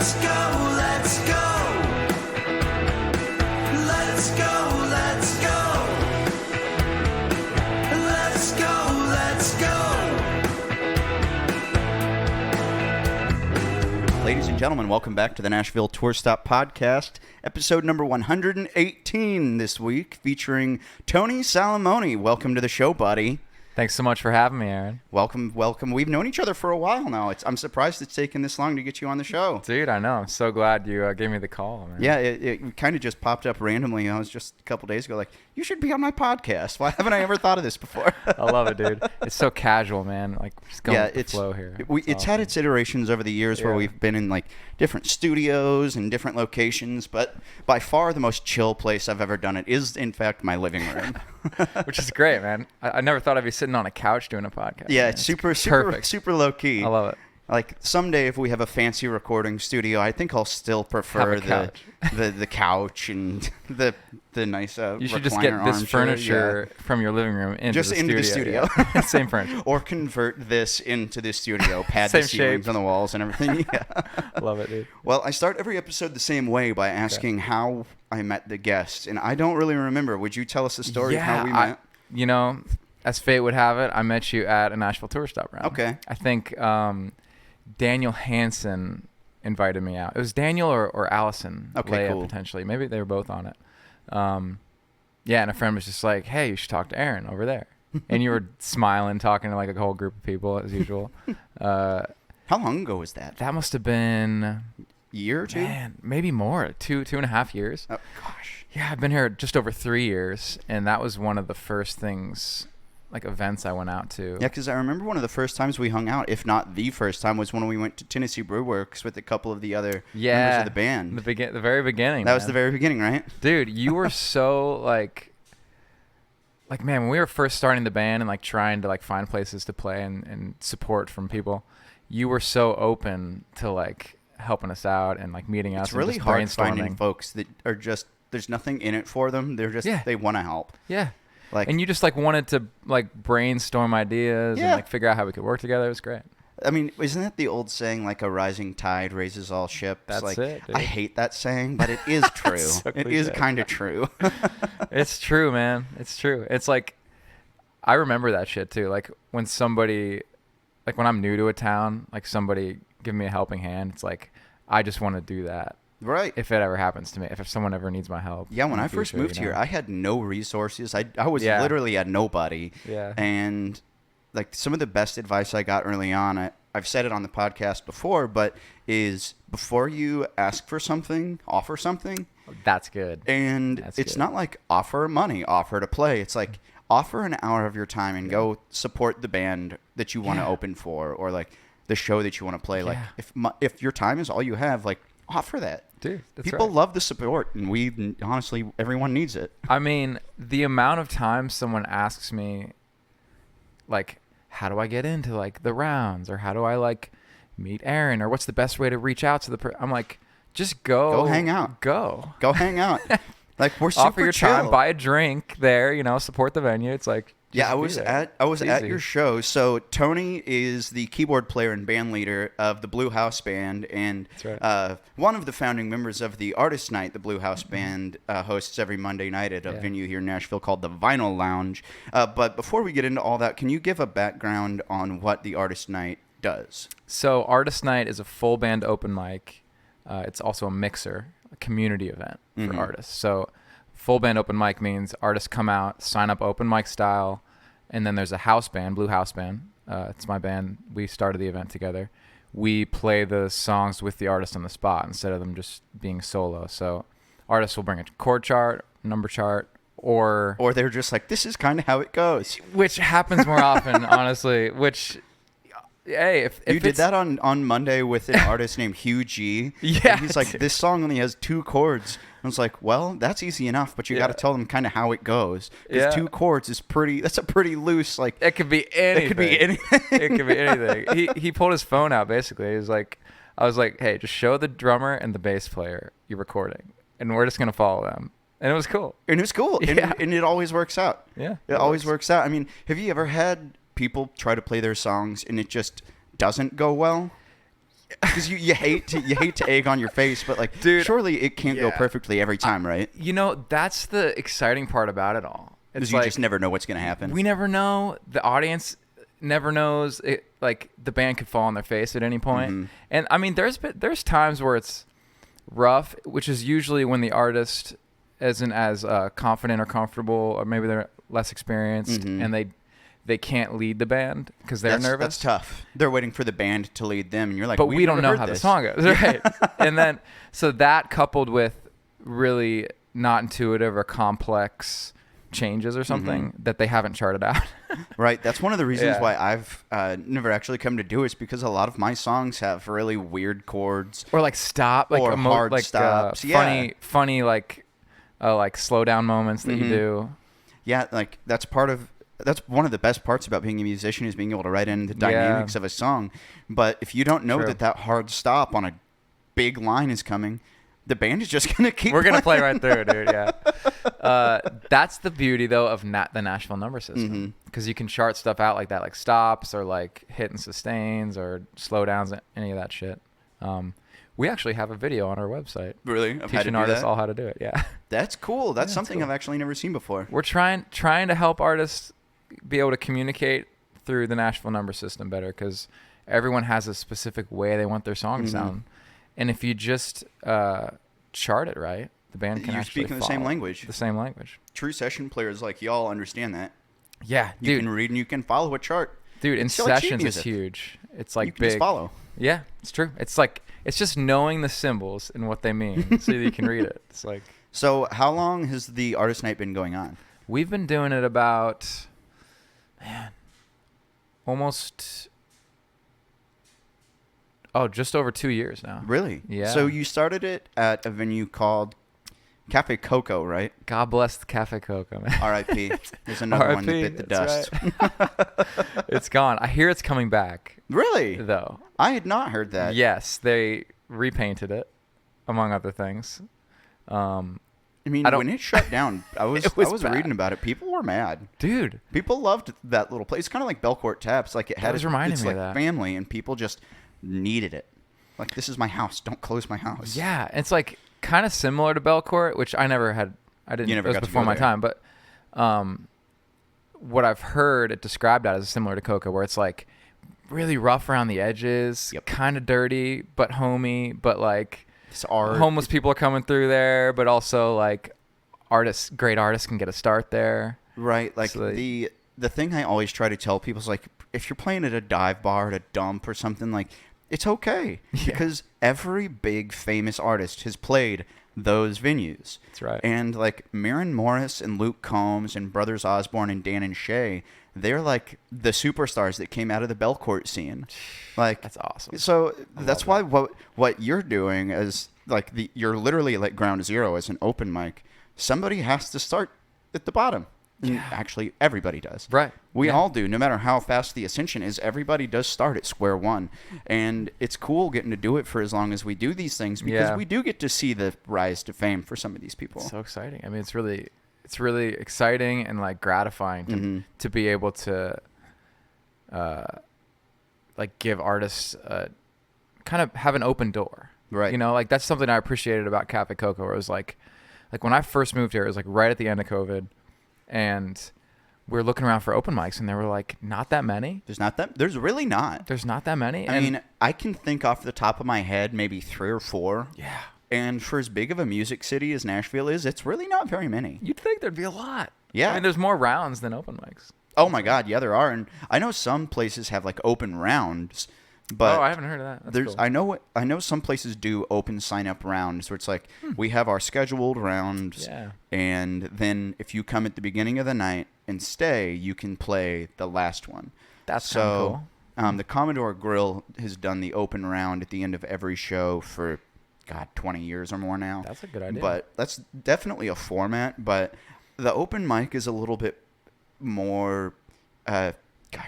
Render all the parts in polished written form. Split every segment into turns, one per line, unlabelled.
Let's go, let's go. Let's go, let's go. Let's go, let's go.
Ladies and gentlemen, welcome back to the Nashville Tour Stop podcast, episode number 118 this week, featuring Tony Salomone. Welcome to the show, buddy.
Thanks so much for having me, Aaron.
Welcome, welcome. We've known each other for a while now. I'm surprised it's taken this long to get you on the show.
Dude, I know. I'm so glad you gave me the call, man.
Yeah, it kind of just popped up randomly. I was just a couple days ago like, you should be on my podcast. Why haven't I ever thought of this before?
I love it, dude. It's so casual, man. Like, just going with the flow here.
It's had its iterations over the years where we've been in like different studios and different locations, but by far the most chill place I've ever done it is, in fact, my living room.
Which is great, man. I never thought I'd be sitting on a couch doing a podcast.
Yeah,
man.
it's super low key.
I love it.
Like someday, if we have a fancy recording studio, I think I'll still prefer the couch and the nice
you should just get this furniture from your living room into the studio. Yeah. Same furniture.
Or convert this into the studio, pad
Same
the ceilings
shape.
on the walls and everything. Yeah.
Love it, dude.
Well, I start every episode the same way by asking how I met the guest, and I don't really remember. Would you tell us the story of how we met?
As fate would have it, I met you at a Nashville Tour Stop round.
Okay.
I think Daniel Hansen invited me out. It was Daniel or Allison.
Okay,
Leia,
cool.
Potentially. Maybe they were both on it. And a friend was just like, hey, you should talk to Aaron over there. And you were smiling, talking to like a whole group of people as usual.
How long ago was that?
That must have been
A year or two?
Man, maybe more. 2.5 years.
Oh, gosh.
Yeah, I've been here just over 3 years, and that was one of the first events I went out to.
Yeah, because I remember one of the first times we hung out, if not the first time, was when we went to Tennessee Brew Works with a couple of the other members of the band.
The very beginning.
That was the very beginning, right?
Dude, you were so like man, when we were first starting the band and like trying to like find places to play and support from people, you were so open to like helping us out and like meeting us.
It's really
and just
hard
brainstorming.
finding folks that are just, there's nothing in it for them. They're just, they want to help.
Yeah.
And
you just like wanted to like brainstorm ideas and like figure out how we could work together. It was great.
I mean, isn't that the old saying, like a rising tide raises all ships?
That's
like,
it, dude.
I hate that saying, but it is true.
So
it is kind of true.
It's true, man. It's true. It's like, I remember that shit too. Like when somebody, like when I'm new to a town, like somebody give me a helping hand, it's like, I just want to do that.
Right.
If it ever happens to me, if someone ever needs my help.
Yeah, when I first moved here, I had no resources. I was literally a nobody.
Yeah.
And like some of the best advice I got early on, I've said it on the podcast before, but is before you ask for something, offer something.
That's good.
And it's not like offer money, offer to play. It's like offer an hour of your time and go support the band that you want to open for, or like the show that you want to play. Like if your time is all you have, like offer that.
Dude,
people love the support, and honestly, everyone needs it.
I mean, the amount of times someone asks me, like, how do I get into like the rounds, or how do I like meet Aaron, or what's the best way to reach out to the I'm like, just go
hang out.
Go
hang out. Like, we're super
offer your
chill.
time, buy a drink there, support the venue. It's like,
I was at your show. So Tony is the keyboard player and band leader of the Blue House Band, and one of the founding members of the Artist Night. The Blue House Band hosts every Monday night at a venue here in Nashville called the Vinyl Lounge. But before we get into all that, can you give a background on what the Artist Night does?
So Artist Night is a full band open mic. It's also a mixer, a community event for artists. So full band open mic means artists come out, sign up open mic style, and then there's a house band, Blue House Band. It's my band. We started the event together. We play the songs with the artist on the spot instead of them just being solo. So artists will bring a chord chart, number chart, or
they're just like, this is kind of how it goes.
Which happens more often, honestly, which... Hey, if
you did that on Monday with an artist named Hugh G.
Yeah.
And he's like, this song only has 2 chords. I was like, well, that's easy enough, but you got to tell them kind of how it goes. Because 2 chords is that's a pretty loose, like.
It could be anything.
It could be anything.
It could be anything. He pulled his phone out, basically. He was like, I was like, hey, just show the drummer and the bass player you're recording, and we're just going to follow them. And it was cool.
And it always works out.
Yeah.
It always works out. I mean, have you ever had people try to play their songs and it just doesn't go well? Because you hate to egg on your face, but like,
Dude,
surely it can't go
yeah.
perfectly every time, right?
You know, that's the exciting part about it all. It's
Because you
like,
just never know what's gonna happen.
we never know. The audience never knows. It, like, the band could fall on their face at any point.
Mm-hmm.
And I mean, there's times where it's rough, which is usually when the artist isn't as confident or comfortable, or maybe they're less experienced,
Mm-hmm.
and they can't lead the band because they're nervous.
That's tough. They're waiting for the band to lead them, and you're like,
But
"We've
we don't
never
know
heard
how the
this."
song goes, right? And then, so that coupled with really not intuitive or complex changes or something that they haven't charted out.
Right. That's one of the reasons
Yeah.
why I've never actually come to do it, is because a lot of my songs have really weird chords.
Or like stop, like
Or hard stops, yeah.
funny like slow down moments that you do.
Yeah, like that's one of the best parts about being a musician, is being able to write in the dynamics of a song. But if you don't know
True.
that hard stop on a big line is coming, the band is just gonna keep.
We're gonna play
playing.
right through, dude. Yeah. That's the beauty though of the Nashville number system, because you can chart stuff out like that, like stops or like hit and sustains or slow downs, any of that shit. We actually have a video on our website.
Really? Of how to
Teaching
do
artists
that?
all how to do it. Yeah.
That's cool. That's
Yeah,
something
cool.
I've actually never seen before.
We're trying to help artists be able to communicate through the Nashville number system better, because everyone has a specific way they want their song to sound, and if you just chart it right, the band can
You're
actually
speaking the same
follow
language.
The same language.
True session players like y'all understand that.
Yeah,
You
dude.
can read and you can follow a chart.
Dude, in
It's like sheet
sessions it's
music.
huge. It's like
You can
big.
just follow.
Yeah, it's true. It's just knowing the symbols and what they mean so that you can read it. It's like,
So how long has the artist night been going on?
we've been doing it about, almost, just over 2 years now.
Really?
Yeah.
So you started it at a venue called Cafe Coco, right?
God bless the Cafe Coco, man.
R.I.P. There's another one that
R.I.P.,
bit the
that's
dust.
It's gone. I hear it's coming back,
Really?
though.
I had not heard that.
Yes, they repainted it, among other things.
I mean,
I don't-
when it shut down, I was
It was bad.
reading about it. People were mad.
Dude,
People loved that little place. It's kind of like Belcourt Taps. Like it had
was reminding
it's
me
like
of that.
family, and people just needed it. Like, this is my house. Don't close my house.
yeah, it's like kind of similar to Belcourt, which I never had. I didn't.
You never
it was
got to
before
go
my
there.
time, but what I've heard it described as is similar to Coco, where it's like really rough around the edges,
Yep.
kind of dirty, but homey, but like
It's art.
homeless people are coming through there, but also like great artists can get a start there.
Right. Like,
So, like-
the thing I always try to tell people is, like, if you're playing at a dive bar, at a dump or something, like, it's okay.
Yeah.
Because every big famous artist has played those venues.
That's right.
And, like, Maren Morris and Luke Combs and Brothers Osborne and Dan and Shay, they're, like, the superstars that came out of the Belcourt scene. Like,
That's awesome.
So that's why what you're doing is, like, you're literally, like, ground zero as an open mic. Somebody has to start at the bottom. And actually, everybody does.
Right.
We
Yeah.
all do. No matter how fast the ascension is, everybody does start at square one. And it's cool getting to do it for as long as we do these things, because
Yeah.
we do get to see the rise to fame for some of these people.
So exciting. I mean, it's really exciting and like gratifying to be able to like give artists kind of have an open door.
Right.
You know, like that's something I appreciated about Cafe Coco, where it was like when I first moved here, it was like right at the end of COVID, and we were looking around for open mics, and there were like not that many.
There's really not.
There's not that many.
I mean, I can think off the top of my head maybe 3 or 4.
yeah.
And for as big of a music city as Nashville is, it's really not very many.
You'd think there'd be a lot.
Yeah.
I mean, there's more rounds than open mics.
Oh my God, yeah, there are. And I know some places have like open rounds, but
I haven't heard of that. That's cool.
I know some places do open sign up rounds where it's like we have our scheduled rounds,
Yeah.
and then if you come at the beginning of the night and stay, you can play the last one.
That's kinda
so.
cool.
The Commodore Grill has done the open round at the end of every show for 20 years or more now.
That's a good idea.
But that's definitely a format. But the open mic is a little bit more,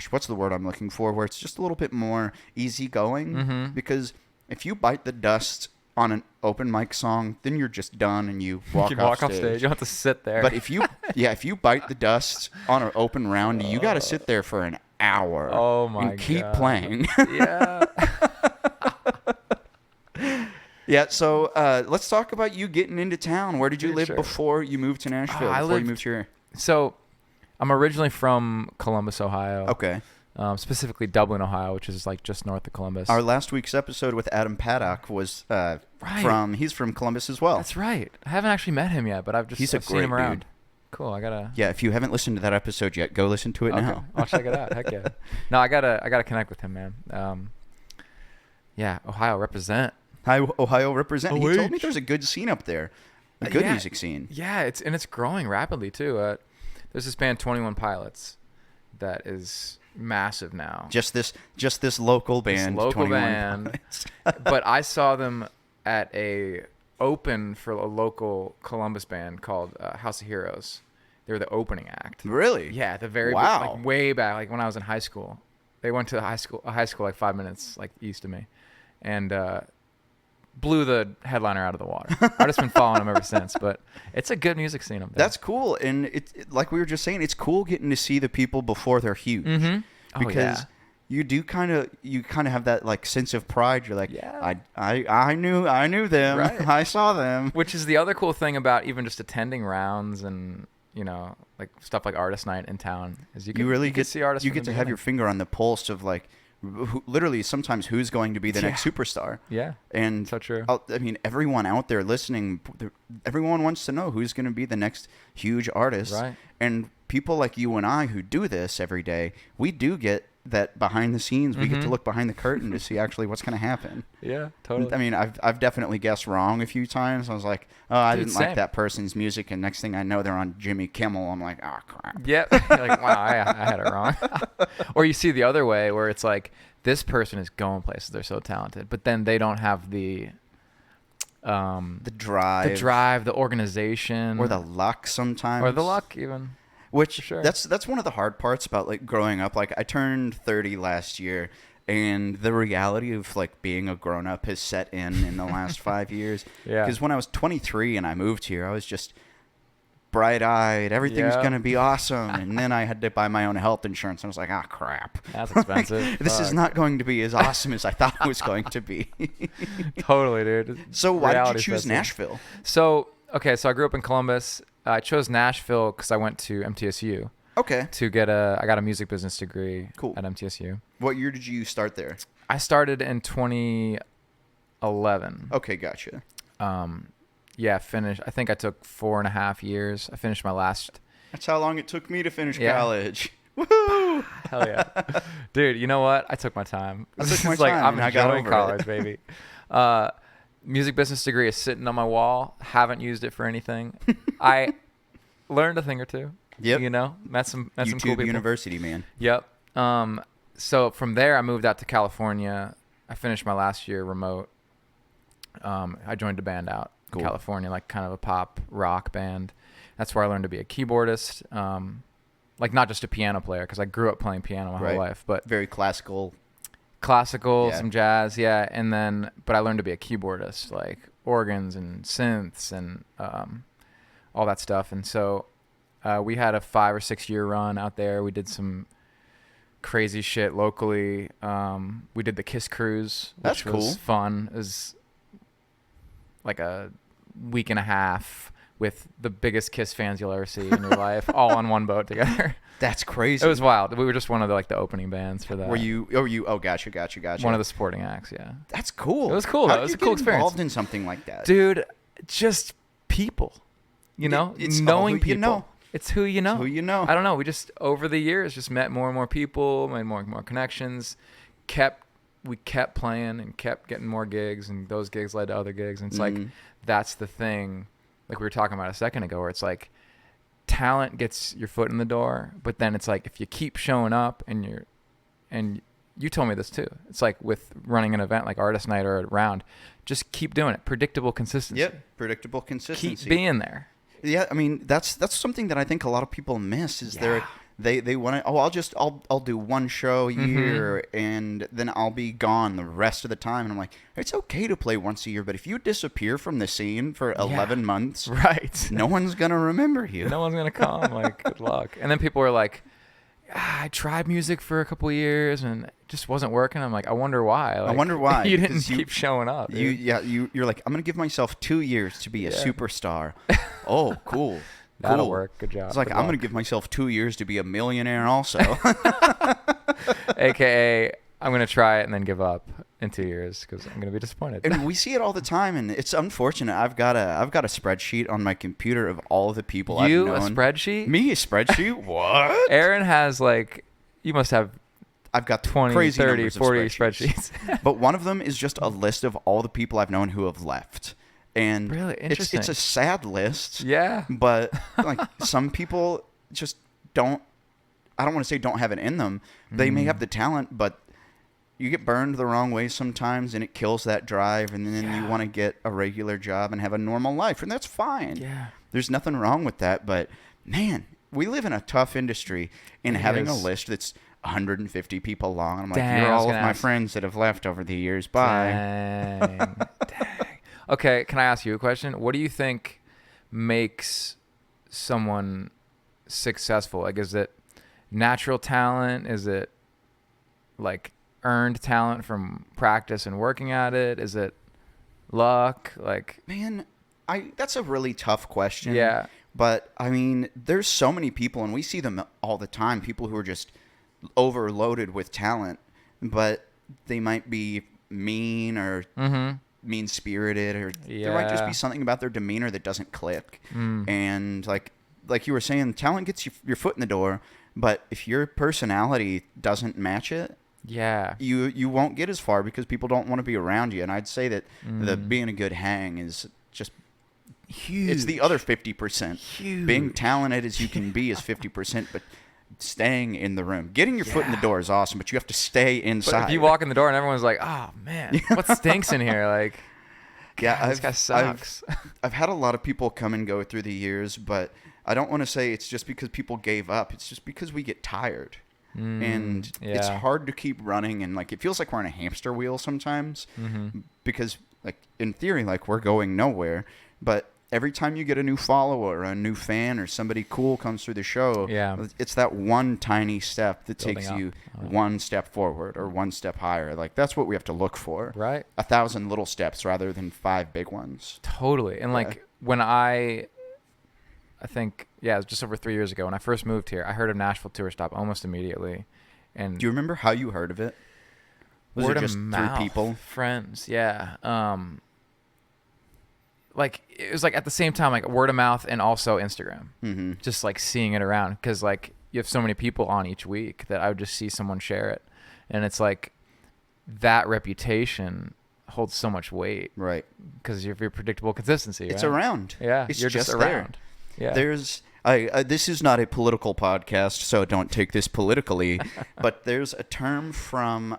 what's the word I'm looking for? Where it's just a little bit more easygoing.
Mm-hmm.
Because if you bite the dust on an open mic song, then you're just done and you walk
you can
off
walk off
stage.
stage. You don't have to sit there.
But if you bite the dust on an open round, you got to sit there for an hour.
Oh my
and keep
God.
playing.
Yeah.
Yeah, so let's talk about you getting into town. Where did you live before you moved to Nashville? You moved here?
So I'm originally from Columbus, Ohio.
Okay.
Specifically Dublin, Ohio, which is like just north of Columbus.
Our last week's episode with Adam Paddock was he's from Columbus as well.
That's right. I haven't actually met him yet, but I've seen him around. Dude. Cool.
Yeah, if you haven't listened to that episode yet, go listen to it now.
I'll check it out. Heck yeah. No, I gotta connect with him, man. Yeah, Ohio represent.
Ohio represent. He told me there's a good scene up there. A good music scene.
Yeah, it's growing rapidly too. There's this band 21 Pilots that is massive now.
Just this local band.
This local band. But I saw them at a open for a local Columbus band called House of Heroes. They were the opening act.
Really?
Yeah, the very like way back, like when I was in high school. They went to a high school like 5 minutes like east of me, and blew the headliner out of the water. I've just been following them ever since. But it's a good music scene up there.
That's cool, and it like we were just saying, it's cool getting to see the people before they're huge.
Mm-hmm.
Because you do kind of have that like sense of pride. You're like, I knew them. Right. I saw them.
Which is the other cool thing about even just attending rounds and like stuff like Artist Night in town is you get to see artists.
You get to have your finger on the pulse of like literally sometimes who's going to be the next superstar.
Yeah,
and
so true.
I mean, everyone out there listening, everyone wants to know who's going to be the next huge artist.
Right.
And people like you and I who do this every day, we do get that behind the scenes. We get to look behind the curtain to see actually what's going to happen.
Yeah, totally.
I mean, I've definitely guessed wrong a few times. I was like, oh, I didn't like that person's music, and next thing I know, they're on Jimmy Kimmel. I'm like, oh crap.
Yep. You're like, wow, I had it wrong. Or you see the other way where it's like this person is going places. They're so talented, but then they don't have the drive, the organization,
or the luck sometimes,
or the luck even.
Which that's one of the hard parts about like growing up. Like I turned 30 last year, and the reality of like being a grown up has set in the last 5 years.
Yeah.
Because when I was 23 and I moved here, I was just bright eyed. Everything's gonna be awesome. And then I had to buy my own health insurance. And I was like, ah, crap.
That's expensive.
This is not going to be as awesome as I thought it was going to be.
Totally, dude.
So why did you choose Nashville?
So I grew up in Columbus. I chose Nashville because I went to MTSU.
Okay.
I got a music business degree at MTSU.
What year did you start there?
I started in 2011.
Okay, gotcha.
Finished. I think I took 4.5 years. I finished my last.
That's how long it took me to finish college.
Woohoo! Hell yeah. Dude, you know what? I took my time.
I'm enjoying
college, baby. Music business degree is sitting on my wall. Haven't used it for anything. I learned a thing or two.
Yep.
Met some
YouTube
cool people.
University, man.
Yep. So from there, I moved out to California. I finished my last year remote. I joined a band out in California, like kind of a pop rock band. That's where I learned to be a keyboardist. Like not just a piano player, because I grew up playing piano my whole life, but
very classical,
some jazz, and then but I learned to be a keyboardist, like organs and synths and all that stuff. And so we had a 5 or 6 year run out there. We did some crazy shit locally. We did the Kiss Cruise, which was fun. It was like a week and a half with the biggest Kiss fans you'll ever see in your life, all on one boat together.
That's crazy.
It was wild. We were just one of the opening bands for that.
Were you? Oh, gotcha.
One of the supporting acts, yeah.
That's cool.
It was cool. It was a cool experience.
Involved in something like that,
dude. Just people,
it's
knowing people.
You know.
It's who you know.
It's who you know.
I don't know. We just over the years just met more and more people, made more and more connections. We kept playing and kept getting more gigs, and those gigs led to other gigs. And it's like that's the thing. Like we were talking about a second ago, where it's like talent gets your foot in the door, but then it's like if you keep showing up and you told me this too. It's like with running an event like Artist Night or a round, just keep doing it. Predictable consistency.
Yep, predictable consistency.
Keep being there.
Yeah, I mean that's something that I think a lot of people miss is they want to I'll do one show a year and then I'll be gone the rest of the time, and I'm like, it's okay to play once a year, but if you disappear from the scene for 11 months,
right,
no one's gonna remember you.
No one's gonna come. Like, good luck. And then people are like, I tried music for a couple of years and just wasn't working. I'm like, I wonder why. Like,
I wonder why.
You didn't keep showing up.
You're like, I'm gonna give myself 2 years to be a superstar. Oh, cool.
That'll work. Good job.
It's like, I'm gonna give myself 2 years to be a millionaire also.
AKA, I'm gonna try it and then give up in 2 years because I'm gonna be disappointed.
And we see it all the time, and it's unfortunate. I've got a spreadsheet on my computer of all the people I've known.
You a spreadsheet?
Me a spreadsheet? What?
Aaron has like, you must have.
I've got
20,
crazy
30, 40
spreadsheets. But one of them is just a list of all the people I've known who have left. And
really interesting.
It's a sad list.
Yeah.
But like some people just don't. I don't want to say don't have it in them. They may have the talent, but you get burned the wrong way sometimes, and it kills that drive. And then you want to get a regular job and have a normal life, and that's fine.
Yeah.
There's nothing wrong with that. But man, we live in a tough industry, and having a list that's 150 people long. I'm like,
Dang,
you're all of my friends that have left over the years. Bye.
Dang. Okay, can I ask you a question? What do you think makes someone successful? Like, is it natural talent? Is it like earned talent from practice and working at it? Is it luck? Like,
man, that's a really tough question.
Yeah.
But I mean, there's so many people, and we see them all the time. People who are just overloaded with talent, but they might be mean or mean-spirited, or there might just be something about their demeanor that doesn't click. And like you were saying, talent gets your foot in the door, but if your personality doesn't match it, you won't get as far because people don't want to be around you. And I'd say that the being a good hang is just huge. It's the other 50%. Huge. Being talented as you can be is 50%, but staying in the room, getting your foot in the door is awesome, but you have to stay inside.
But if you walk in the door and everyone's like, "Oh man, what stinks in here?" Like, God, this guy sucks.
I've had a lot of people come and go through the years, but I don't want to say it's just because people gave up. It's just because we get tired. And it's hard to keep running, and like it feels like we're on a hamster wheel sometimes because like in theory like we're going nowhere, but every time you get a new follower or a new fan or somebody cool comes through the show, it's that one tiny step that takes you one step forward or one step higher. Like that's what we have to look for.
Right.
1,000 little steps rather than 5 big ones.
Totally. And like when I think, it was just over 3 years ago when I first moved here, I heard of Nashville Tour Stop almost immediately. And
do you remember how you heard of it? Was
word
it just
of mouth,
through people?
Friends, like it was like at the same time, like word of mouth and also Instagram, just like seeing it around because like you have so many people on each week that I would just see someone share it, and it's like that reputation holds so much weight, right? Because you're predictable consistency.
It's around.
Yeah,
it's
you're just around.
Yeah. There's this is not a political podcast, so don't take this politically. But there's a term from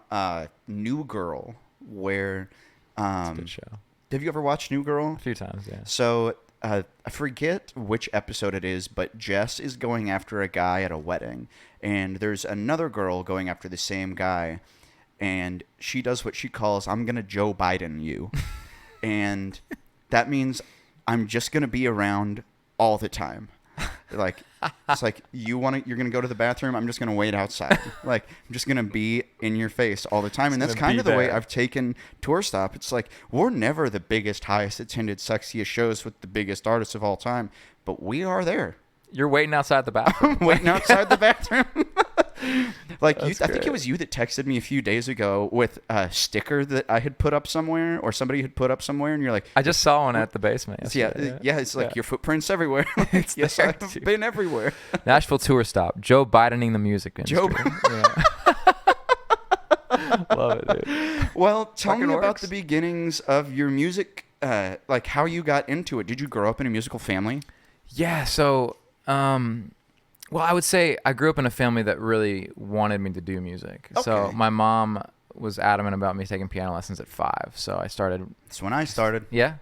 New Girl where
it's a good show.
Have you ever watched New Girl?
A few times, yeah.
So I forget which episode it is, but Jess is going after a guy at a wedding, and there's another girl going after the same guy, and she does what she calls, "I'm gonna Joe Biden you," and that means I'm just gonna be around all the time. Like it's like you're gonna go to the bathroom, I'm just gonna wait outside. Like I'm just gonna be in your face all the time. And that's kind of the way I've taken Tour Stop. It's like we're never the biggest, highest attended, sexiest shows with the biggest artists of all time, but we are there.
You're waiting outside the bathroom.
Waiting outside the bathroom. Like I think it was you that texted me a few days ago with a sticker that I had put up somewhere, or somebody had put up somewhere, and you're like,
I just saw one at the basement yesterday.
Yeah, it's like your footprints everywere.
It's
yes, I've been everywhere.
Nashville Tour Stop. Joe Bidening the music industry. Love it, dude.
Well, tell me about the beginnings of your music, like how you got into it. Did you grow up in a musical family?
Yeah, so well, I would say I grew up in a family that really wanted me to do music. Okay. So my mom was adamant about me taking piano lessons at 5. So I started.
That's when I started.
Yeah.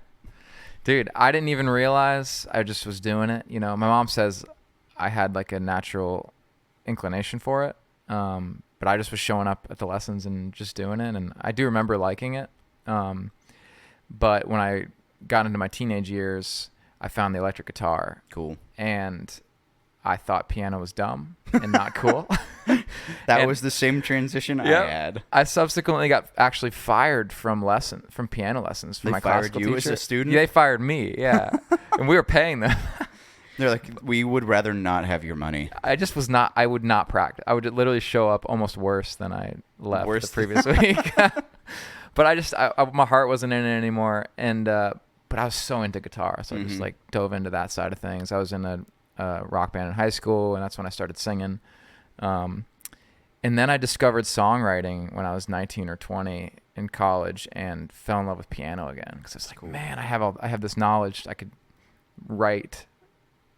Dude, I didn't even realize I just was doing it. You know, my mom says I had like a natural inclination for it. But I just was showing up at the lessons and just doing it. And I do remember liking it. But when I got into my teenage years, I found the electric guitar.
Cool.
And I thought piano was dumb and not cool.
That was the same transition I had.
I subsequently got actually fired from piano lessons from my classical teacher.
They fired you as a student?
Yeah, they fired me, yeah. And we were paying them.
They're like, we would rather not have your money.
I would not practice. I would literally show up almost worse than I left the previous week. But my heart wasn't in it anymore. And, but I was so into guitar. So I just like dove into that side of things. I was in a rock band in high school, and that's when I started singing. And then I discovered songwriting when I was 19 or 20 in college and fell in love with piano again. Because it's like, man, I have this knowledge. I could write.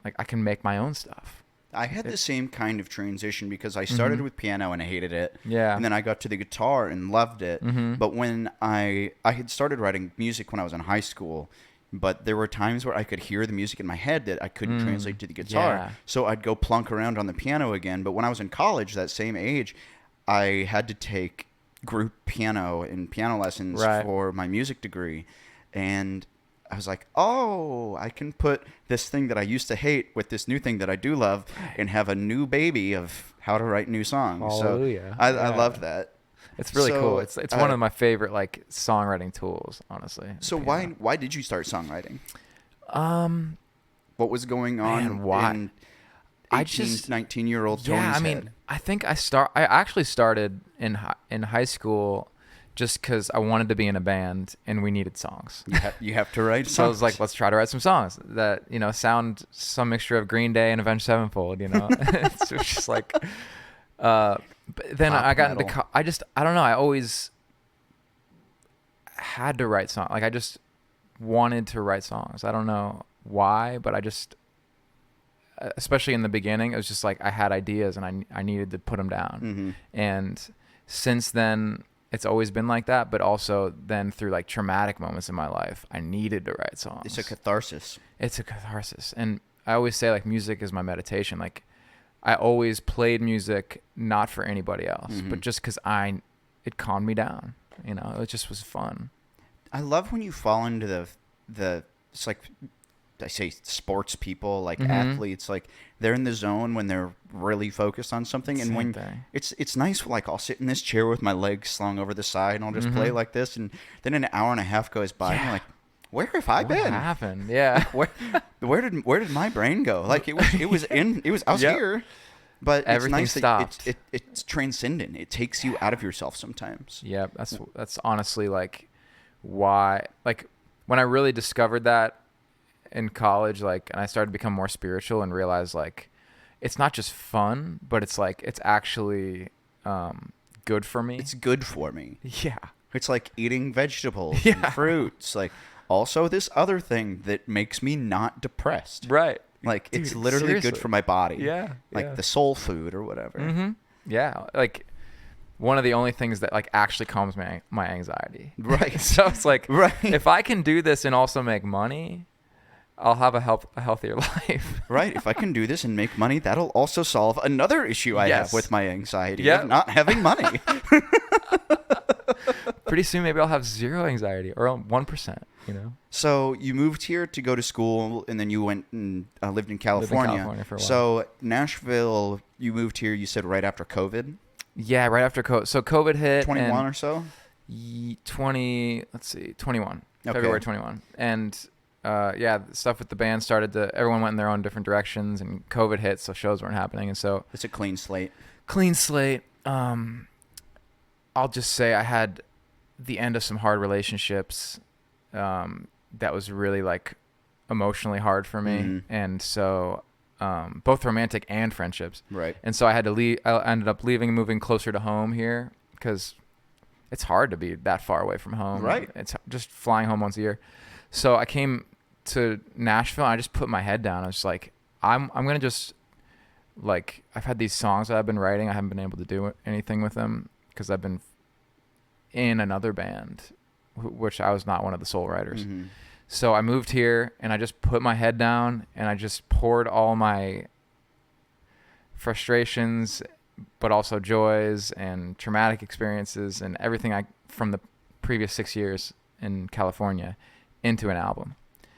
Like, I can make my own stuff.
I had the same kind of transition because I started with piano and I hated it.
Yeah.
And then I got to the guitar and loved it. But when I had started writing music when I was in high school, but there were times where I could hear the music in my head that I couldn't translate to the guitar.
Yeah.
So I'd go plunk around on the piano again. But when I was in college, that same age, I had to take group piano and piano lessons for my music degree. And I was like, oh, I can put this thing that I used to hate with this new thing that I do love and have a new baby of how to write new songs.
Hallelujah.
So I loved that.
It's really cool. It's one of my favorite like songwriting tools, honestly.
So why did you start songwriting? What was going on in 19-year-old Tony's head?
I mean, I think I actually started in high school just because I wanted to be in a band and we needed songs.
You have to write songs.
So I was like, let's try to write some songs that, sound some mixture of Green Day and Avenged Sevenfold, It's just like, but then I got into, I don't know. I always had to write songs. Like I just wanted to write songs. I don't know why, but I just, especially in the beginning, it was just like I had ideas and I needed to put them down. And since then, it's always been like that, but also then through like traumatic moments in my life, I needed to write songs.
It's a catharsis.
And I always say like music is my meditation. Like I always played music not for anybody else, but just because it calmed me down. It just was fun.
I love when you fall into the it's like I say sports people, like athletes, like they're in the zone when they're really focused on something. And when it's nice, like I'll sit in this chair with my legs slung over the side and I'll just play like this. And then an hour and a half goes by and you're like, where have I been?
What happened? Yeah.
Where did my brain go? Like I was here, but
everything
it's nice
stopped.
that it's transcendent. It takes you out of yourself sometimes.
Yeah. That's honestly like why, like when I really discovered that in college, like, and I started to become more spiritual and realize like, it's not just fun, but it's like, it's actually, good for me.
It's good for me.
Yeah.
It's like eating vegetables and fruits. Like also this other thing that makes me not depressed.
Right.
Like
Dude,
it's literally
seriously.
good for my body.
Yeah.
Like the soul food or whatever.
Yeah. Like one of the only things that like actually calms my anxiety.
Right.
So it's like, if I can do this and also make money, I'll have a healthier life.
Right. If I can do this and make money, that'll also solve another issue I have with my anxiety of not having money.
Pretty soon, maybe I'll have zero anxiety or 1%,
So you moved here to go to school and then you went and lived in California.
Lived in California for a while.
So Nashville, you moved here, you said right after COVID?
Yeah, right after COVID. So COVID hit.
21 or so?
21.
Okay.
February 21. And stuff with the band everyone went in their own different directions and COVID hit, so shows weren't happening. And so
it's a clean slate.
I'll just say I had the end of some hard relationships that was really like emotionally hard for me. And so both romantic and friendships.
Right.
And so I had to leave. I ended up leaving and moving closer to home here because it's hard to be that far away from home.
Right.
It's just flying home once a year. So I came to Nashville and I just put my head down. I was like, I'm going to just like, I've had these songs that I've been writing. I haven't been able to do anything with them because I've been in another band, which I was not one of the sole writers. So I moved here and I just put my head down and I just poured all my frustrations, but also joys and traumatic experiences and everything from the previous 6 years in California into an album.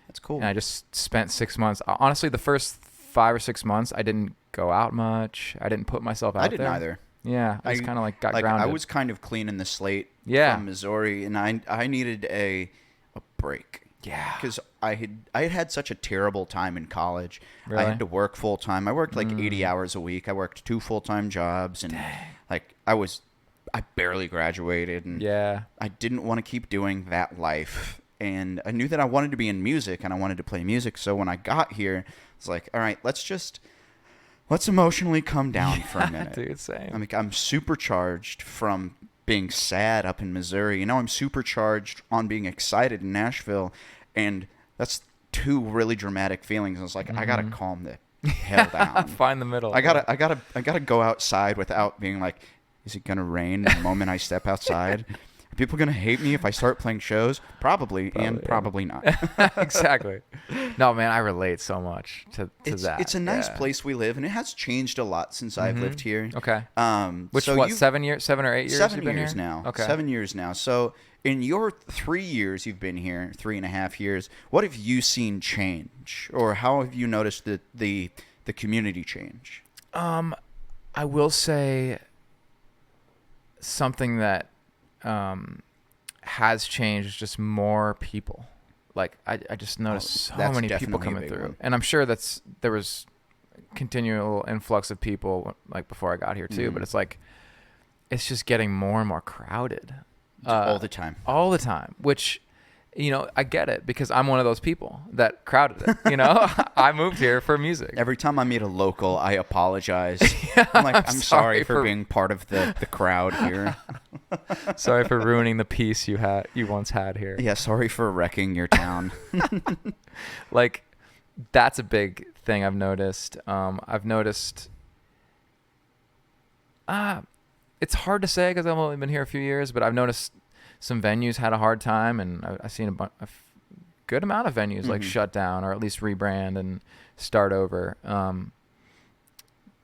That's cool.
And I just spent 6 months. Honestly, the first 5 or 6 months, I didn't go out much. I didn't put myself out there.
I didn't either.
Yeah, I just kind of like got grounded.
I was kind of cleaning the slate
Yeah.
from Missouri, and I needed a break.
Yeah.
Because I had such a terrible time in college.
Really?
I had to work full time. I worked like 80 hours a week. I worked 2 full-time jobs, and like I barely graduated, and
Yeah.
I didn't want to keep doing that life. And I knew that I wanted to be in music, and I wanted to play music. So when I got here, it's like, all right, let's emotionally come down for a minute.
Dude, same.
I mean, I'm supercharged from being sad up in Missouri. You know, I'm supercharged on being excited in Nashville, and that's 2 really dramatic feelings. I was like, I gotta calm the hell down.
Find the middle.
I gotta go outside without being like, is it gonna rain the moment I step outside? Are people gonna hate me if I start playing shows? Probably and
yeah.
probably not.
Exactly. No, man, I relate so much to that.
It's a nice place we live, and it has changed a lot since I've lived here.
Okay.
Which,
so 7 or 8 years?
7
you've been
years
here?
now.
Okay.
7 years now. So in your 3 years you've been here, 3.5 years, what have you seen change, or how have you noticed the community change?
I will say something that has changed is just more people. Like I just noticed so many people coming through,
one.
and I'm sure there was continual influx of people like before I got here too. But it's like it's just getting more and more crowded
All the time.
all the time. Which, you know, I get it because I'm one of those people that crowded it. You know, I moved here for music.
Every time I meet a local, I apologize. I'm like, I'm sorry for being part of the crowd here.
Sorry for ruining the peace you once had here.
Yeah, sorry for wrecking your town.
Like, that's a big thing I've noticed. I've noticed. It's hard to say because I've only been here a few years, but I've noticed some venues had a hard time, and I've seen a good amount of venues like shut down or at least rebrand and start over.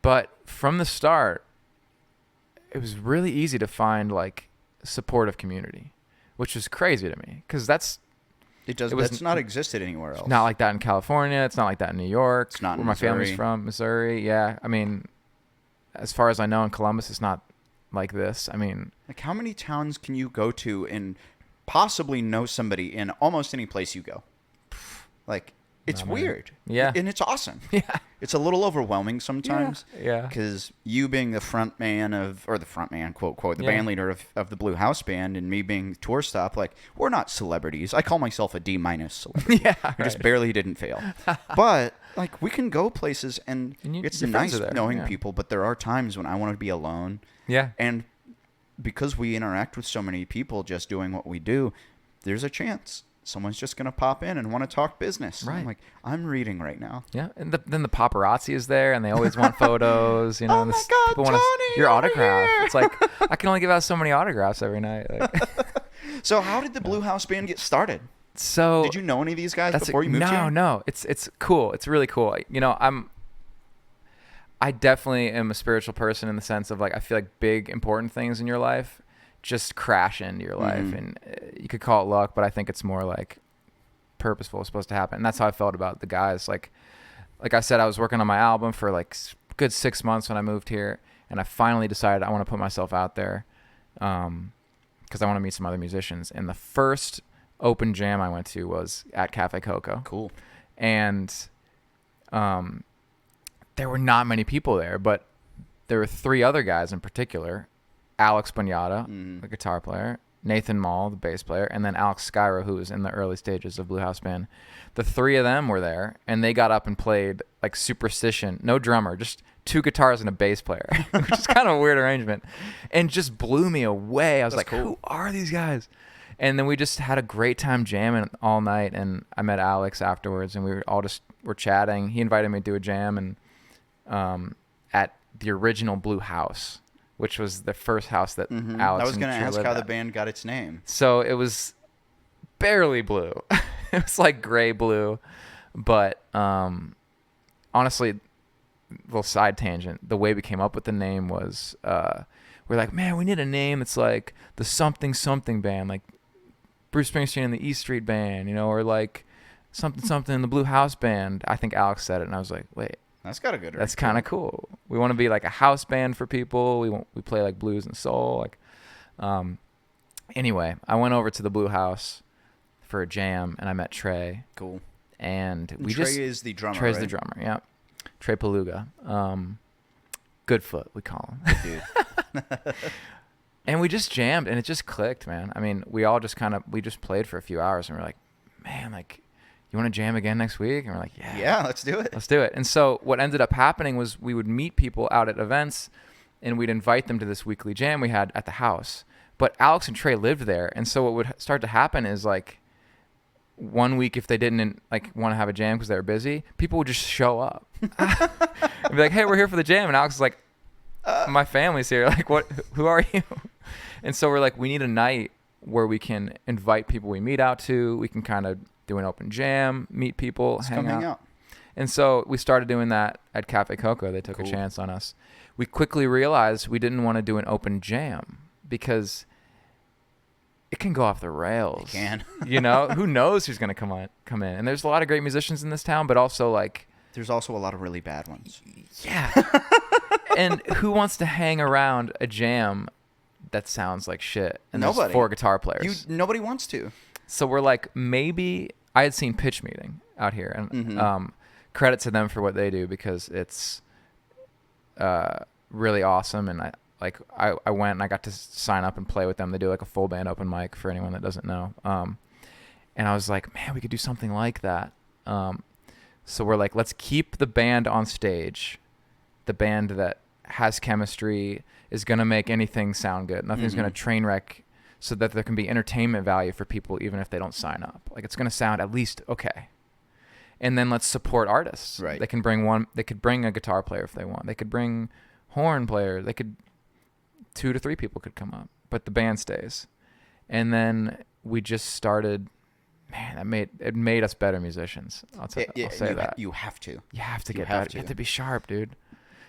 But from the start, it was really easy to find like supportive community, which is crazy to me because that's
not existed anywhere else.
not like that in California. It's not like that in New York.
It's not
where
in
my
Missouri.
family's from, Missouri. Yeah, I mean, as far as I know, in Columbus, it's not like this. I mean,
like, how many towns can you go to and possibly know somebody in almost any place you go? Like, it's weird.
Yeah.
And it's awesome.
Yeah.
It's a little overwhelming sometimes.
Yeah.
Because you being the front man quote, quote, the band leader of the Blue House Band, and me being Tour Stop, like, we're not celebrities. I call myself a D- celebrity.
Yeah,
I just barely didn't fail. But, like, we can go places, and it's
your friends
nice
are there.
knowing
Yeah.
people, but there are times when I want to be alone.
Yeah.
And because we interact with so many people just doing what we do, there's a chance someone's just going to pop in and want to talk business.
Right.
I'm like, I'm reading right now.
Yeah, and then the paparazzi is there, and they always want photos. You know,
Oh
and
my God,
people want
Tony,
your
over
autograph.
here.
It's like I can only give out so many autographs every night. Like,
So how did the Blue House Band get started?
so
Did you know any of these guys before you moved
no,
here?
No, it's cool. It's really cool. You know, I definitely am a spiritual person in the sense of like I feel like big important things in your life just crash into your life, and you could call it luck, but I think it's more like purposeful. It's supposed to happen, and that's how I felt about the guys. Like I said, I was working on my album for like good 6 months when I moved here, and I finally decided I want to put myself out there because I want to meet some other musicians. And the first open jam I went to was at Cafe Coco.
Cool.
And there were not many people there, but there were 3 other guys in particular: Alex Banyata, the guitar player, Nathan Mall, the bass player, and then Alex Skyro, who was in the early stages of Blue House Band. The 3 of them were there, and they got up and played like Superstition, no drummer, just 2 guitars and a bass player, which is kind of a weird arrangement, and just blew me away. I was like,
cool.
Who are these guys? And then we just had a great time jamming all night, and I met Alex afterwards, and we were chatting. He invited me to do a jam, and at the original Blue House, which was the first house that Alex.
I was
going to
ask how the band got its name.
So it was barely blue. It was like gray blue, but honestly, little side tangent. The way we came up with the name was we're like, man, we need a name that's like the something something band, like Bruce Springsteen and the E Street Band, you know, or like something something in the Blue House Band. I think Alex said it, and I was like, wait,
That's got a good.
That's kind of cool. We want to be like a house band for people. We play like blues and soul. Anyway, I went over to the Blue House for a jam, and I met Trey.
Cool.
And
Trey is the drummer.
Trey's
right?
the drummer. Yeah, Trey Paluga. Goodfoot, we call him.
Good dude.
And we just jammed, and it just clicked, man. I mean, we all just we just played for a few hours, and we're like, man, like, you want to jam again next week? And we're like,
yeah, let's do it.
Let's do it. And so what ended up happening was we would meet people out at events, and we'd invite them to this weekly jam we had at the house. But Alex and Trey lived there, and so what would start to happen is, like, one week if they didn't like want to have a jam because they were busy, people would just show up. And be like, hey, we're here for the jam. And Alex is like, my family's here. Like, what? Who are you? And so we're like, we need a night where we can invite people we meet out to. We can kind of do an open jam, meet people, hang out. And so we started doing that at Cafe Coco. They took a chance on us. We quickly realized we didn't want to do an open jam because it can go off the rails.
It can.
You know, who knows who's going to come in. And there's a lot of great musicians in this town, but also like,
there's also a lot of really bad ones.
Yeah. And who wants to hang around a jam that sounds like shit? And
Nobody.
There's 4 guitar players.
Nobody wants to.
So we're like, maybe I had seen Pitch Meeting out here, and credit to them for what they do because it's really awesome. And I went and I got to sign up and play with them. They do like a full band open mic for anyone that doesn't know. And I was like, man, we could do something like that. So we're like, let's keep the band on stage. The band that has chemistry is going to make anything sound good. Nothing's going to train wreck, so that there can be entertainment value for people even if they don't sign up. Like, it's going to sound at least okay. And then let's support artists.
Right.
They can bring they could bring a guitar player if they want. They could bring horn players. 2 to 3 people could come up, but the band stays. And then we just started. Man, it made us better musicians. I'll say that.
You have to.
You have to get better. You have to be sharp, dude.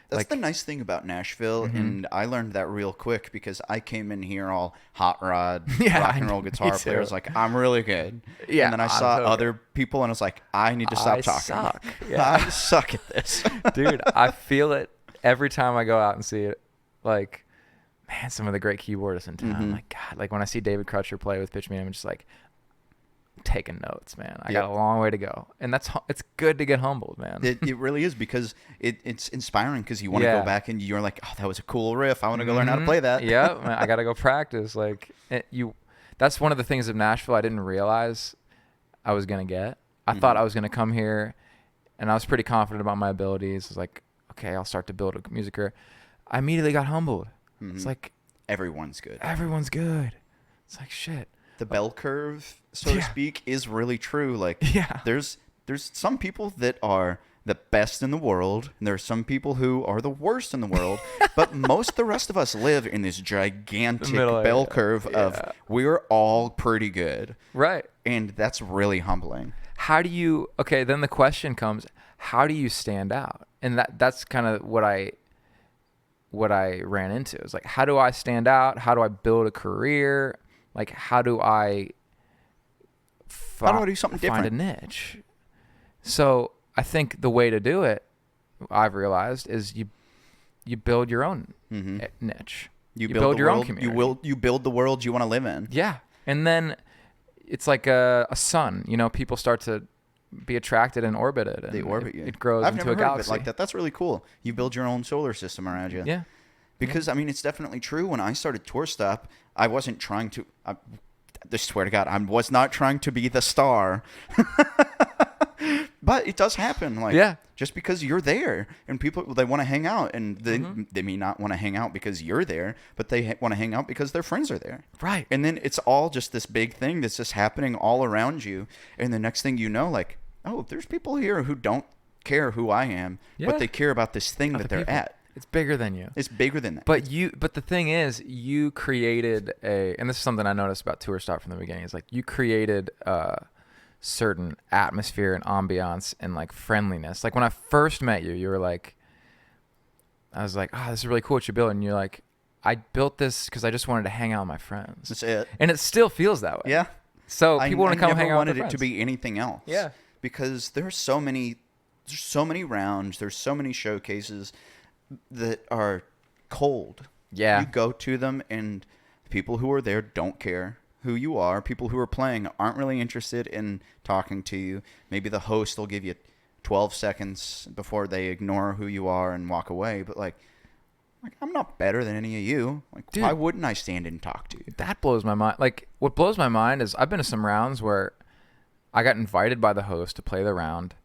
That's the nice thing about Nashville, and I learned that real quick because I came in here all hot rod, rock and roll guitar player. I was like, I'm really good. Yeah, and then I saw other people, and I was like, I need to stop talking.
Suck. Yeah.
I suck at this.
Dude, I feel it every time I go out and see it. Like, man, some of the great keyboardists in town. Like, God, like when I see David Crutcher play with Pitch Me, I'm just like, taking notes, man. I got a long way to go, and it's good to get humbled, man.
It really is because it's inspiring because you want to go back and you're like, oh, that was a cool riff. I want to go learn how to play that.
Yeah, man, I got to go practice. Like that's one of the things of Nashville I didn't realize I was gonna get. I thought I was gonna come here, and I was pretty confident about my abilities. I was like, okay, I'll start to build a music career. I immediately got humbled. It's like
everyone's good.
Everyone's good. It's like shit.
The bell curve, so to speak, is really true. Like, there's some people that are the best in the world, and there are some people who are the worst in the world. But most of the rest of us live in this gigantic bell curve of we're all pretty good,
right? And
that's really humbling.
How do you? Okay, then the question comes: how do you stand out? And that's kind of what I ran into. It's like, how do I stand out? How do I build a career? Like, how do I
do something different?
Find a niche? So I think the way to do it, I've realized, is you build your own niche. You build your own community.
You build the world you want to live in.
Yeah. And then it's like a sun. You know, people start to be attracted and orbit it. And
they orbit you.
It grows into a galaxy.
I've never heard of it like that. That's really cool. You build your own solar system around you.
Yeah.
Because, I mean, it's definitely true. When I started Tour Stop, I wasn't trying to... I swear to God, I was not trying to be the star. But it does happen. Like, just because you're there and people, they want to hang out. And they may not want to hang out because you're there, but they want to hang out because their friends are there.
Right.
And then it's all just this big thing that's just happening all around you. And the next thing you know, like, oh, there's people here who don't care who I am, but they care about this thing that they're at.
It's bigger than you.
It's bigger than that.
But the thing is, you created and this is something I noticed about Tour Stop from the beginning, is like you created a certain atmosphere and ambiance and like friendliness. Like when I first met you, you were like, I was like, oh, this is really cool what you built. And you're like, I built this because I just wanted to hang out with my friends.
That's it.
And it still feels that way.
Yeah.
So people want to come hang out with their friends.
I never wanted it to be anything else.
Yeah.
Because there are so many there's so many rounds, there's so many showcases that are cold.
Yeah.
You go to them and people who are there don't care who you are. People who are playing aren't really interested in talking to you. Maybe the host will give you 12 seconds before they ignore who you are and walk away. But like I'm not better than any of you. Like,
dude,
why wouldn't I stand and talk to you?
That blows my mind. Like, what blows my mind is I've been to some rounds where I got invited by the host to play the round,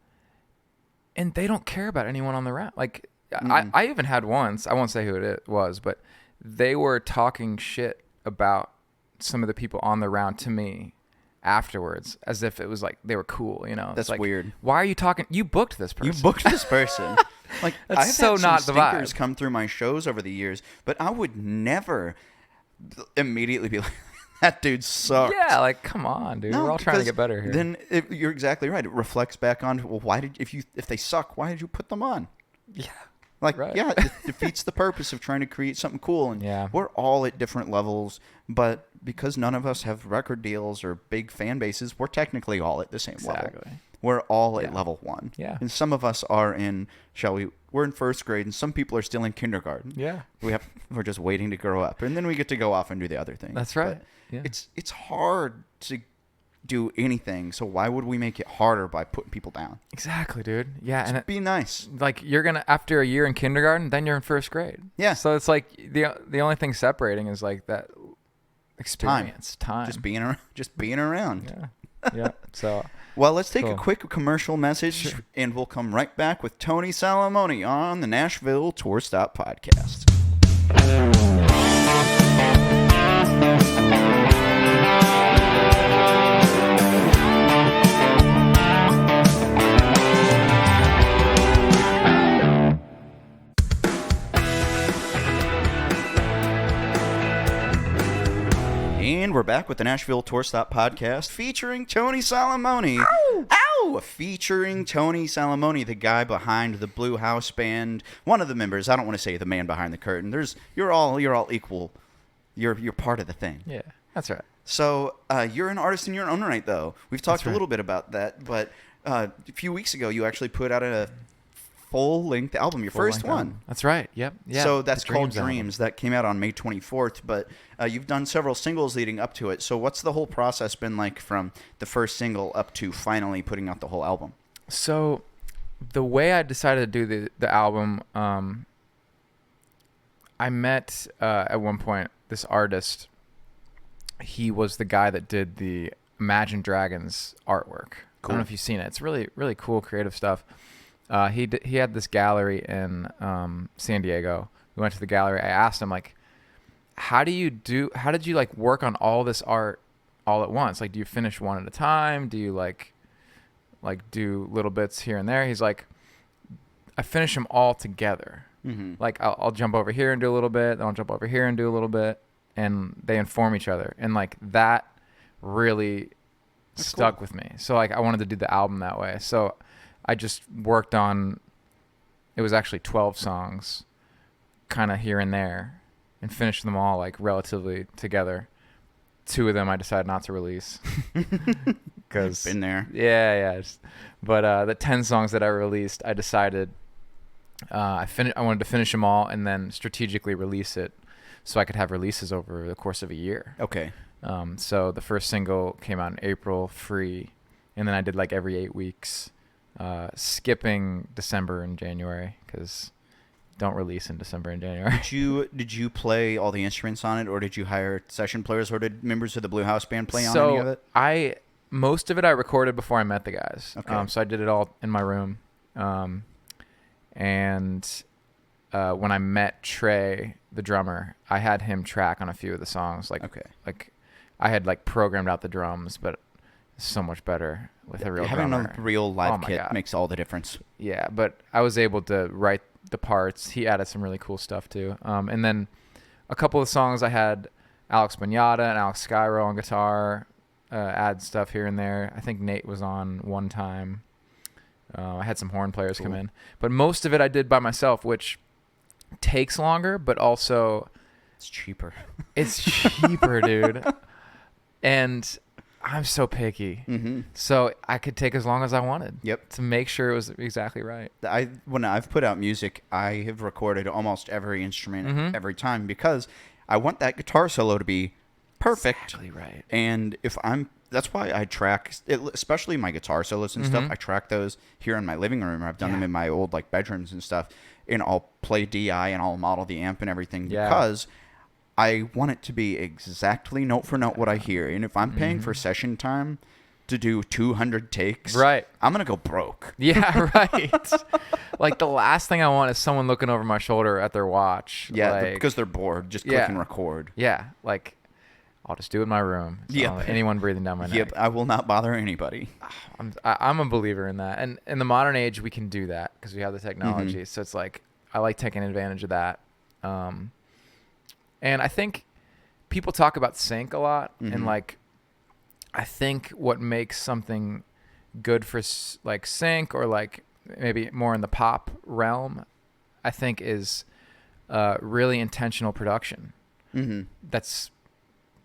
and they don't care about anyone on the round. Like, I even had once, I won't say who it was, but they were talking shit about some of the people on the round to me afterwards, as if it was like they were cool, you know?
That's
like,
weird.
Why are you talking? You booked this person.
You booked this person. Like,
That's
I've
so
had some
not the vibe.
stinkers come through my shows over the years, but I would never immedially be like, that dude sucks.
Yeah, like, come on, dude.
No,
We're all trying to
because
get better here.
Then you're exactly right. It reflects back on, well, why did if they suck, why did you put them on?
Yeah.
Like,
Right.
yeah, it defeats the purpose of trying to create something cool. And
Yeah.
we're all at different levels, but because none of us have record deals or big fan bases, we're technically all at the same level.
Exactly.
We're all at
Yeah.
level 1.
Yeah.
And some of us are we're in first grade, and some people are still in kindergarten.
Yeah.
We're just waiting to grow up, and then we get to go off and do the other thing.
That's right.
But
Yeah.
It's hard to do anything, so why would we make it harder by putting people down?
Exactly, dude. Yeah, and
Be nice.
like you're gonna, after a year in kindergarten, then you're in first grade.
Yeah.
So it's like the only thing separating is like that experience, time.
Just being around.
Yeah. Yeah. So
Well, let's take a
Cool.
quick commercial message, and we'll come right back with Tony Salomone on the Nashville Tour Stop podcast. And we're back with the Nashville Tour Stop podcast featuring Tony Salomone. Ow! Ow! Featuring Tony Salomone, the guy behind the Blue House Band, one of the members. I don't want to say the man behind the curtain. You're all equal. You're part of the thing.
yeah, that's right.
So you're an artist in your own right, though. We've talked
right.
a little bit about that, but a few weeks ago you actually put out a full-length album, your first
Full-length
one.
album. That's right. Yep. Yeah.
So that's
the
called
album.
Dreams. That came out on May 24th, but you've done several singles leading up to it. So what's the whole process been like from the first single up to finally putting out the whole album?
So the way I decided to do the album, I met at one point this artist. He was the guy that did the Imagine Dragons artwork. I don't know if you've seen it. It's really, really cool creative stuff. He had this gallery in San Diego. We went to the gallery. I asked him, like, how did you like work on all this art all at once? Like, do you finish one at a time? Do you like do little bits here and there? He's like, I finish them all together.
Mm-hmm.
Like, I'll jump over here and do a little bit. Then I'll jump over here and do a little bit. And they inform each other. And like that really stuck with me. So like I wanted to do the album that way. So I just worked on, it was actually 12 songs kind of here and there, and finished them all like relatively together. 2 of them I decided not to release. Cause
Been there.
Yeah. But the 10 songs that I released, I decided I wanted to finish them all and then strategically release it so I could have releases over the course of a year.
Okay.
So the first single came out in April, Free, and then I did like every 8 weeks, skipping December and January because don't release in December and January.
Did you play all the instruments on it, or did you hire session players, or did members of the Blue House Band play on any of it?
Most of it I recorded before I met the guys.
Okay.
So I did it all in my room. And when I met Trey, the drummer, I had him track on a few of the songs. Like I had like programmed out the drums, but it's so much better with a real
Having
drummer.
a real live
Oh my
kit
God.
makes all the difference.
Yeah, but I was able to write the parts. He added some really cool stuff too. And then a couple of songs I had Alex Banyata and Alex Skyro on guitar, add stuff here and there. I think Nate was on one time. I had some horn players come in. But most of it I did by myself, which takes longer, but also
It's cheaper.
it's cheaper, dude. And I'm so picky.
Mm-hmm.
So I could take as long as I wanted.
Yep.
To make sure it was exactly right.
When I've put out music, I have recorded almost every instrument
Mm-hmm.
every time because I want that guitar solo to be perfect.
Exactly right.
And that's why I track, especially my guitar solos and stuff.
Mhm.
I track those here in my living room. I've done them
Yeah.
in my old like bedrooms and stuff. And I'll play DI and I'll model the amp and everything
Yeah.
because I want it to be exactly note for note what I hear. And if I'm paying for session time to do 200 takes,
Right.
I'm going to go broke.
Yeah, right. Like the last thing I want is someone looking over my shoulder at their watch.
Yeah,
like,
because they're bored. Just click and record.
Yeah, like I'll just do it in my room. So
Yep.
I'll let anyone breathing down my neck.
Yep, I will not bother anybody.
I'm a believer in that. And in the modern age, we can do that because we have the technology. So it's like I like taking advantage of that. And I think people talk about sync a lot, and like I think what makes something good for like sync or like maybe more in the pop realm, I think is really intentional production.
Mm-hmm.
That's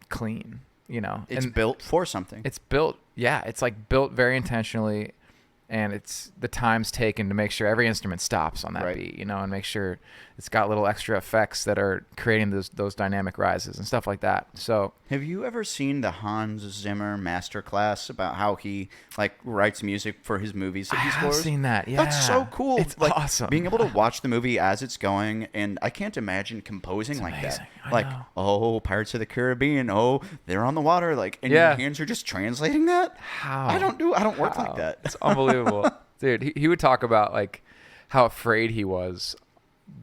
clean, you know.
It's
and
built for something.
it's built, yeah, it's like built very intentionally, and it's the time's taken to make sure every instrument stops on that
Right.
beat, you know, and make sure it's got little extra effects that are creating those dynamic rises and stuff like that. So
Have you ever seen the Hans Zimmer masterclass about how he like writes music for his movies that
I
he
have
scores?
seen that. Yeah,
That's so cool.
It's
like,
awesome.
Being able to watch the movie as it's going, and I can't imagine composing
It's
like
amazing.
that.
I
Like,
know.
oh, Pirates of the Caribbean. Oh, they're on the water. Like, and
Yeah.
your hands are just translating that.
How
I don't work like
How?
that.
It's unbelievable. Dude, he would talk about like how afraid he was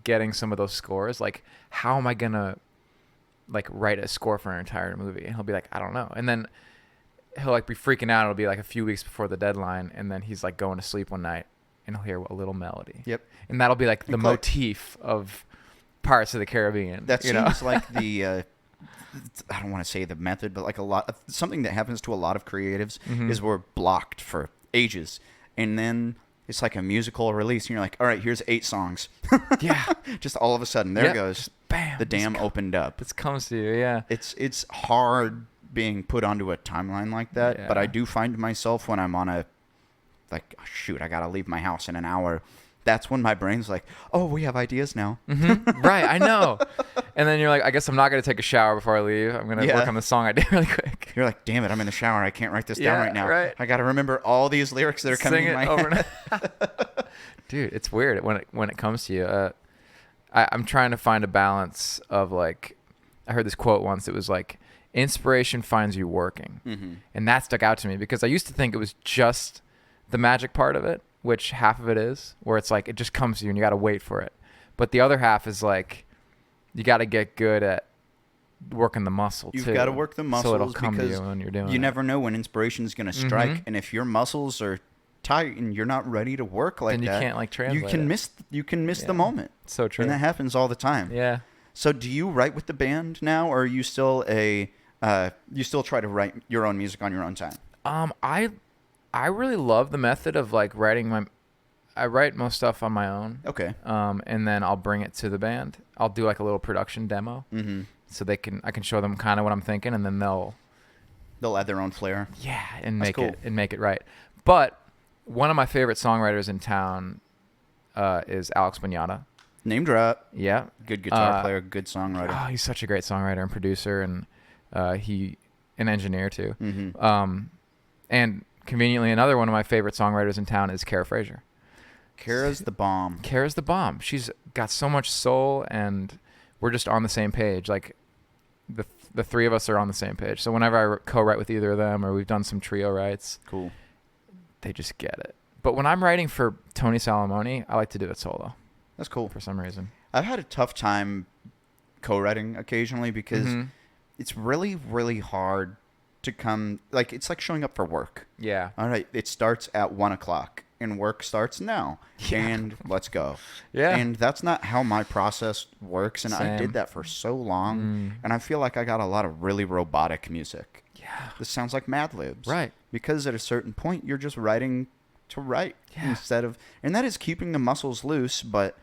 getting some of those scores. Like, how am I gonna like write a score for an entire movie? And he'll be like, I don't know. And then he'll like be freaking out. It'll be like a few weeks before the deadline, and then he's like going to sleep one night, and he'll hear a little melody.
Yep.
And that'll be like the
And click.
motif of Pirates of the Caribbean.
That
you know?
seems like the I don't want to say the method, but like something that happens to a lot of creatives is we're blocked for ages, and then it's like a musical release, and you're like, all right, here's 8 songs.
Yeah.
Just all of a sudden, there
Yep.
goes.
Just bam.
The dam opened up.
This comes to you. Yeah.
It's hard being put onto a timeline like that, but
Yeah.
I do find myself when I'm on a like, oh, shoot, I gotta leave my house in an hour. That's when my brain's like, oh, we have ideas now.
Right, I know. And then you're like, I guess I'm not going to take a shower before I leave. I'm going to
Yeah.
work on the song I did really quick.
You're like, damn it, I'm in the shower. I can't write this down
Yeah,
right now.
right.
I got to remember all these lyrics that are coming
Sing
in my
it over
head.
and Dude, it's weird when it comes to you. I'm trying to find a balance of like, I heard this quote once. It was like, inspiration finds you working. And that stuck out to me because I used to think it was just the magic part of it, which half of it is, where it's like it just comes to you and you got to wait for it. But the other half is like, you got to get good at working the muscle
You've
too.
got to work the muscles
so it'll come to
because
you when you're doing
you
it.
never know when inspiration is going to strike, and if your muscles are tight and you're not ready to work like
Then you
that,
can't, like, translate
You can
it.
miss
Yeah.
the moment.
So true.
And that happens all the time.
Yeah.
So do you write with the band now, or are you still you still try to write your own music on your own time?
I really love the method of like I write most stuff on my own.
Okay.
And then I'll bring it to the band. I'll do like a little production demo. So I can show them kind of what I'm thinking, and then they'll
They'll add their own flair.
and
That's
make
cool.
it right. But one of my favorite songwriters in town is Alex Bagnato.
Name drop.
Yeah.
Good guitar player, good songwriter.
Oh, he's such a great songwriter and producer, and an engineer too. And conveniently, another one of my favorite songwriters in town is Kara Frazier.
Kara's the bomb.
Kara's the bomb. She's got so much soul, and we're just on the same page. Like the three of us are on the same page. So whenever I co-write with either of them, or we've done some trio writes,
Cool.
they just get it. But when I'm writing for Tony Salomone, I like to do it solo
That's cool.
for some reason.
I've had a tough time co-writing occasionally because
Mhm.
it's really, really hard to come. Like, it's like showing up for work.
Yeah.
All right, it starts at 1:00 and work starts now, and let's go.
Yeah.
And that's not how my process works, and I
Same.
did that for so long, and I feel like I got a lot of really robotic music.
Yeah.
This sounds like Mad Libs.
Right.
Because at a certain point, you're just writing to write
Yeah.
instead of, and that is keeping the muscles loose, but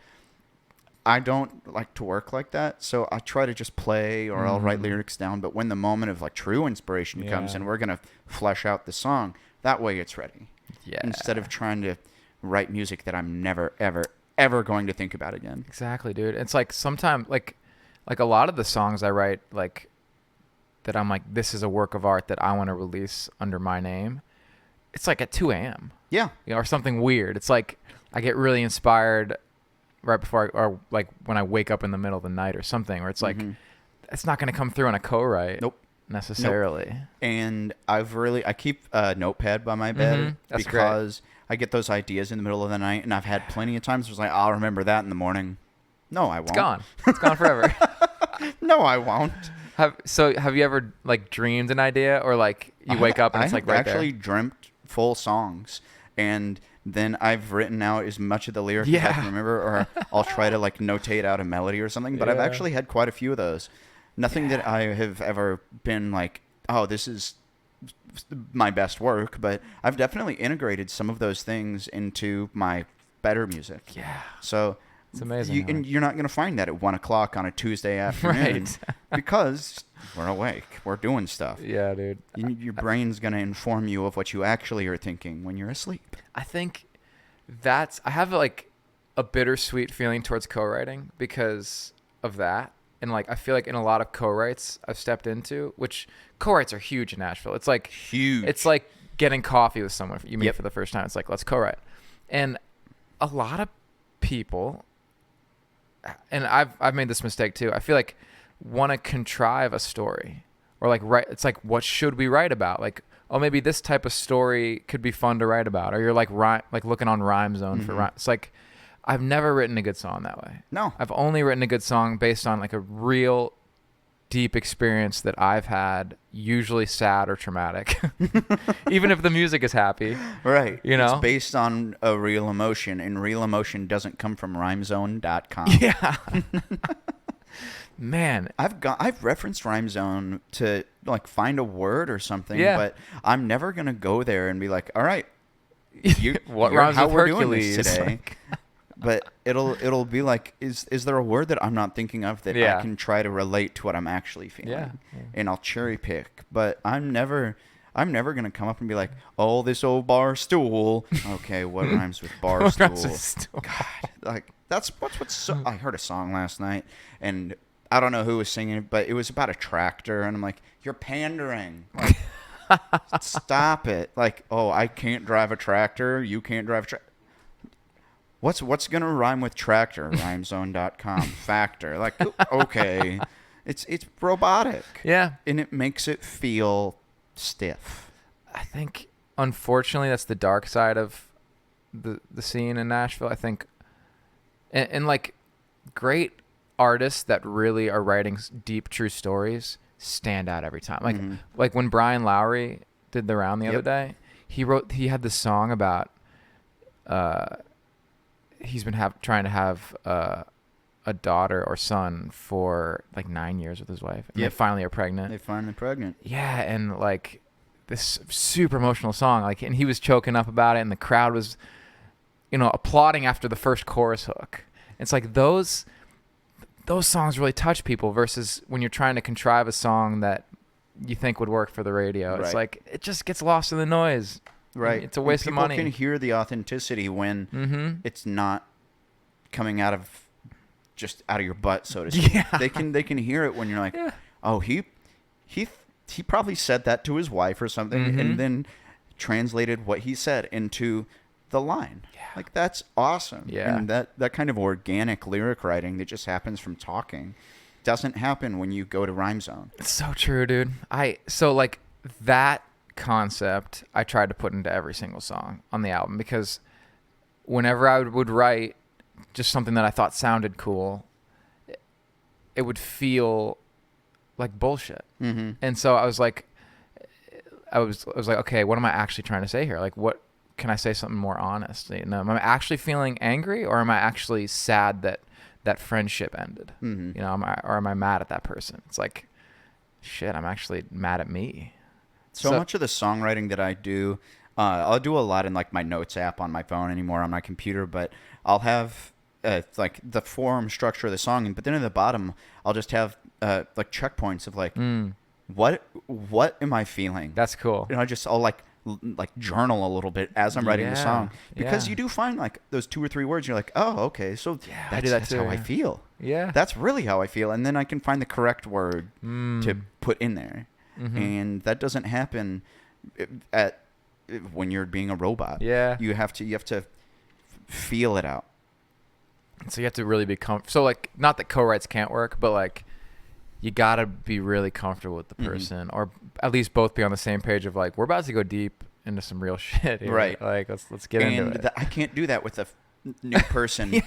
I don't like to work like that, so I try to just play or I'll write lyrics down. But when the moment of like true inspiration comes and we're gonna flesh out the song, that way it's ready.
Yeah.
Instead of trying to write music that I'm never, ever, ever going to think about again.
Exactly, dude. It's like sometimes like a lot of the songs I write, like that I'm like, this is a work of art that I want to release under my name. It's like at 2 a.m.
Yeah.
Or something weird. It's like I get really inspired right before or like when I wake up in the middle of the night or something, where it's like it's not going to come through on a co-write necessarily.
Nope. And I keep a notepad by my bed because I get those ideas in the middle of the night, and I've had plenty of times where it's like, I'll remember that in the morning. No, I won't.
It's gone. It's gone forever.
No, I won't.
Have you ever like dreamed an idea, or like you wake up and it's like right there?
I actually dreamt full songs, and then I've written out as much of the lyrics as I can remember, or I'll try to like notate out a melody or something. But I've actually had quite a few of those. Nothing that I have ever been like, oh, this is my best work, but I've definitely integrated some of those things into my better music.
Yeah.
So
it's amazing.
And you're not going to find that at 1 o'clock on a Tuesday afternoon because we're awake. We're doing stuff.
Yeah, dude.
Your brain's going to inform you of what you actually are thinking when you're asleep.
I think I have like a bittersweet feeling towards co-writing because of that. And like, I feel like in a lot of co-writes I've stepped into, which co-writes are huge in Nashville. It's like
huge.
It's like getting coffee with someone you meet for the first time. It's like, let's co-write. And a lot of people, and I've made this mistake too, I feel like want to contrive a story or like write. It's like, what should we write about? Like, oh, maybe this type of story could be fun to write about. Or you're like looking on Rhyme Zone for rhyme. It's like, I've never written a good song that way.
No.
I've only written a good song based on like a real deep experience that I've had, usually sad or traumatic, even if the music is happy.
Right.
You know?
It's based on a real emotion, and real emotion doesn't come from rhymezone.com.
Yeah. Man.
I've referenced Rhymezone to like find a word or something, but I'm never going to go there and be like, all right,
what rhymes
how
with
we're
Hercules?
doing this today. But it'll be like, is there a word that I'm not thinking of that I can try to relate to what I'm actually feeling?
Yeah.
And I'll cherry pick. But I'm never gonna come up and be like, oh, this old bar stool. Okay, what rhymes with bar stool? God, like I heard a song last night, and I don't know who was singing it, but it was about a tractor, and I'm like, you're pandering. Like, stop it. Like, oh, I can't drive a tractor. You can't drive a tractor. What's gonna rhyme with tractor? Rhymezone.com. Factor. Like, okay, it's robotic.
Yeah,
and it makes it feel stiff.
I think unfortunately that's the dark side of the scene in Nashville. I think, and like great artists that really are writing deep, true stories stand out every time. Like like when Brian Lowry did the round the other day, he had this song about he's been trying to have a daughter or son for like 9 years with his wife, and they finally are pregnant. Yeah, and like this super emotional song, like, and he was choking up about it, and the crowd was, applauding after the first chorus hook. It's like those songs really touch people versus when you're trying to contrive a song that you think would work for the radio. Right. It's like it just gets lost in the noise.
Right.
It's a waste of money.
People can hear the authenticity when it's not coming out of your butt, so to speak.
Yeah.
They can hear it when you're like, oh, he probably said that to his wife or something, and then translated what he said into the line. Yeah. Like, that's awesome.
Yeah.
And that kind of organic lyric writing that just happens from talking doesn't happen when you go to Rhyme Zone.
It's so true, dude. So like that concept I tried to put into every single song on the album, because whenever I would write just something that I thought sounded cool, it would feel like bullshit. And so I was like, okay, what am I actually trying to say here? Like, what can I say something more honest? Am I actually feeling angry, or am I actually sad that friendship ended? Am I mad at that person? It's like, shit, I'm actually mad at me.
So much of the songwriting that I do, I'll do a lot in like my notes app on my phone anymore on my computer, but I'll have like the form structure of the song, but then at the bottom I'll just have like checkpoints of like what am I feeling?
That's cool.
I'll like journal a little bit as I'm writing the song, because
yeah.
you do find like those 2 or 3 words, you're like, oh, okay, so
I do that
that's
too,
how I feel.
Yeah,
That's really how I feel, and then I can find the correct word to put in there, and that doesn't happen when you're being a robot.
Yeah,
you have to feel it out.
So you have to really be comfortable. So like, not that co-writes can't work, but like, you gotta be really comfortable with the person, or at least both be on the same page of like, we're about to go deep into some real shit here.
Right.
Like, let's get into it.
I can't do that with a new person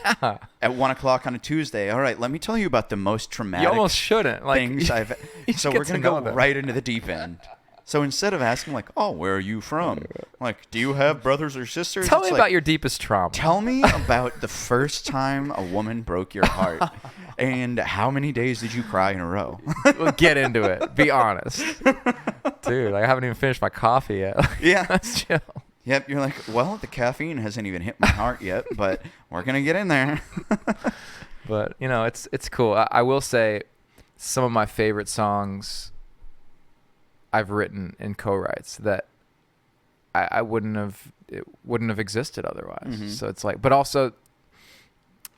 at 1 o'clock on a Tuesday. All right, let me tell you about the most traumatic
You almost shouldn't. Like,
things I've. So we're gonna go right into the deep end. So instead of asking like, oh, where are you from? Like, do you have brothers or sisters?
Tell me
like,
about your deepest trauma.
Tell me about the first time a woman broke your heart, and how many days did you cry in a row?
Well, get into it. Be honest, dude. I haven't even finished my coffee yet.
Yeah,
let's chill.
Yep, you're like, well, the caffeine hasn't even hit my heart yet, but we're gonna get in there.
But it's cool. I will say, some of my favorite songs I've written in co-writes that it wouldn't have existed otherwise. So it's like, but also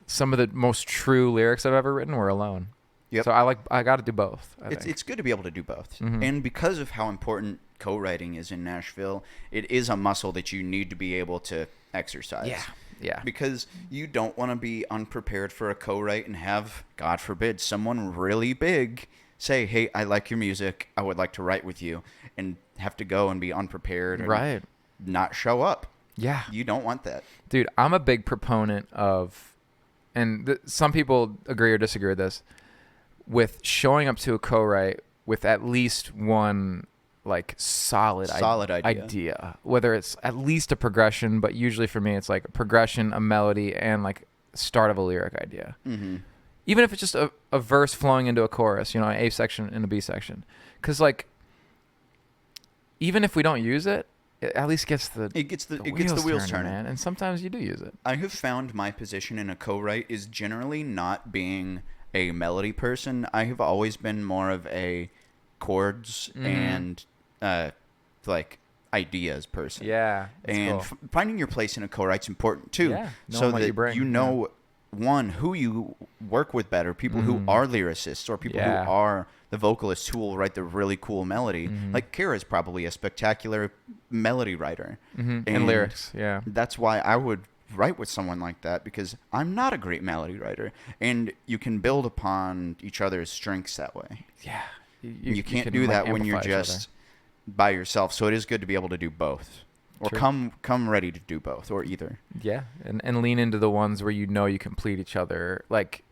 some of the most true lyrics I've ever written were alone. Yep. So I got to do both.
It's good to be able to do both. And because of how important co-writing is in Nashville, it is a muscle that you need to be able to exercise.
Yeah.
Because you don't want to be unprepared for a co-write and have, God forbid, someone really big say, hey, I like your music, I would like to write with you, and have to go and be unprepared and not show up. Yeah. You don't want that.
Dude, I'm a big proponent of, and some people agree or disagree with this, with showing up to a co-write with at least one like solid idea. Whether it's at least a progression, but usually for me it's like a progression, a melody, and like start of a lyric idea. Even if it's just a verse flowing into a chorus, an A section and a B section. Because, like, even if we don't use it, it at least gets the wheels turning, man. And sometimes you do use it.
I have found my position in a co-write is generally not being a melody person. I have always been more of a chords and, like, ideas person.
Yeah.
And
cool.
Finding your place in a co-write's important, too.
Yeah.
So that you know... One, who you work with better, people who are lyricists or people who are the vocalists who will write the really cool melody. Like Kara's probably a spectacular melody writer.
And lyrics, yeah.
That's why I would write with someone like that, because I'm not a great melody writer. And you can build upon each other's strengths that way.
Yeah.
You can't do that when you're just by yourself. So it is good to be able to do both. Or come ready to do both, or either. Yeah,
and lean into the ones where you complete each other. Like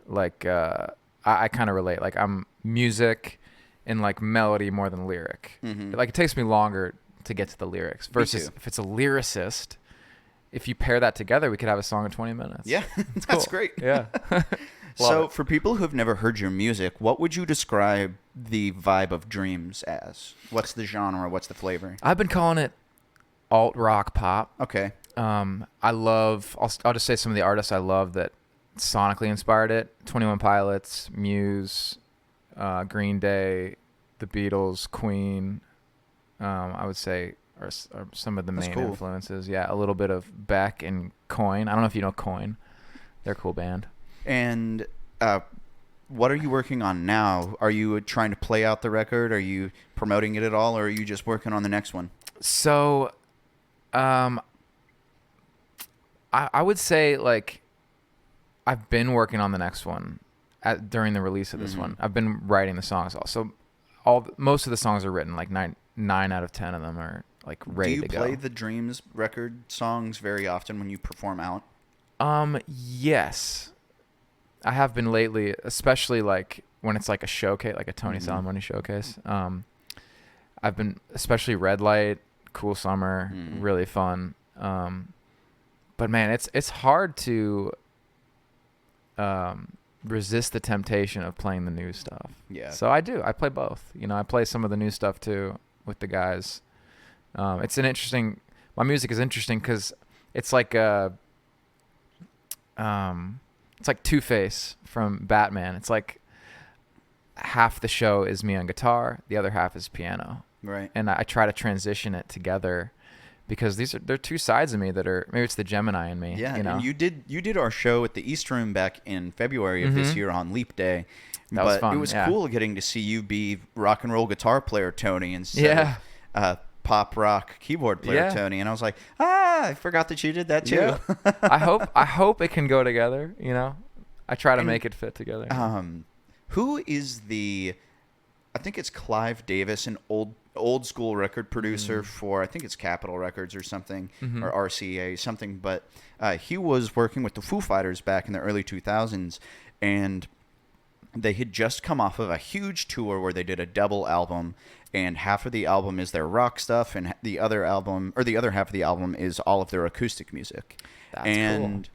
I kind of relate. Like I'm music and like melody more than lyric. Like it takes me longer to get to the lyrics. Versus if it's a lyricist, if you pair that together, we could have a song in 20 minutes.
Yeah, that's great.
Yeah.
So for people who have never heard your music, what would you describe the vibe of Dreams as? What's the genre? What's the flavor?
I've been calling it alt rock pop.
Okay.
I'll just say some of the artists I love that sonically inspired it: 21 Pilots, Muse, Green Day, The Beatles, Queen. I would say are some of the main influences. Yeah, a little bit of Beck and Coin. I don't know if you know Coin. They're a cool band.
And what are you working on now? Are you trying to play out the record? Are you promoting it at all, or are you just working on the next one?
So, I would say like I've been working on the next one during the release of this one. I've been writing the songs also. Most of the songs are written. Like 9 out of 10 of them are like ready to go.
Do you play the Dreams record songs very often when you perform out?
Yes, I have been lately, especially like when it's like a showcase, like a Tony Salomone showcase. I've been, especially Red Light, Cool Summer, really fun. But man, it's hard to resist the temptation of playing the new stuff. Yeah. So I play both. I play some of the new stuff too with the guys. My music is interesting because it's like it's like Two-Face from Batman. It's like half the show is me on guitar, the other half is piano.
Right.
And I try to transition it together because they're two sides of me that are, maybe it's the Gemini in me.
Yeah,
you know?
and you did our show at the East Room back in February of this year on Leap Day.
That was fun.
It was
yeah.
cool getting to see you be rock and roll guitar player Tony instead of pop rock keyboard player Tony. And I was like, I forgot that you did that too.
Yeah. I hope it can go together. You know, I try to make it fit together.
Who is I think it's Clive Davis, an old school record producer for, I think it's Capitol Records or something, or RCA something, but he was working with the Foo Fighters back in the early 2000s, and they had just come off of a huge tour where they did a double album, and half of the album is their rock stuff, and the other half of the album is all of their acoustic music.
That's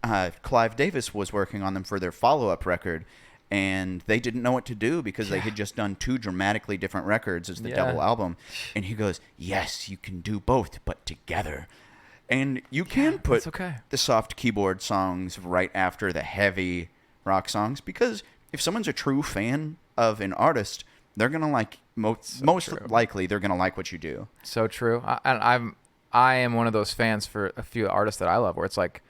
cool.
Clive Davis was working on them for their follow-up record, and they didn't know what to do because they had just done two dramatically different records as the double album. And he goes, yes, you can do both, but together. And you can put the soft keyboard songs right after the heavy rock songs, because if someone's a true fan of an artist, they're going to like, most likely, they're going to like what you do.
So true. I am one of those fans for a few artists that I love, where it's like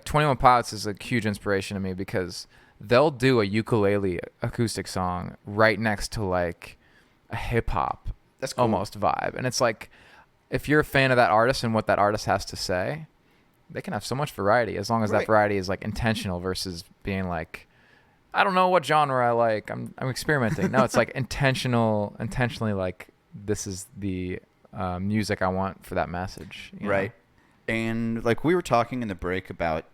21 Pilots is a huge inspiration to me, because they'll do a ukulele acoustic song right next to like a hip hop almost vibe. And it's like, if you're a fan of that artist and what that artist has to say, they can have so much variety, as long as that variety is like intentional versus being like, I don't know what genre I like, I'm experimenting. No, it's like intentionally like, this is the music I want for that message. You know?
And like we were talking in the break about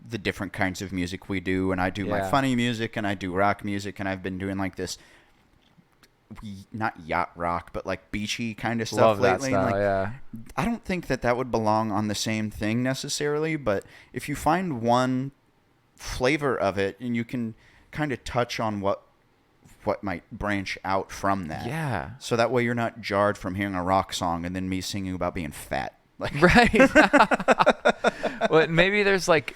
the different kinds of music we do, and I do my funny music, and I do rock music, and I've been doing like this, not yacht rock, but like beachy kind of stuff lately.
That style,
like, I don't think that would belong on the same thing necessarily, but if you find one flavor of it, and you can kind of touch on what might branch out from that.
Yeah.
So that way you're not jarred from hearing a rock song and then me singing about being fat. Like
Well, maybe there's like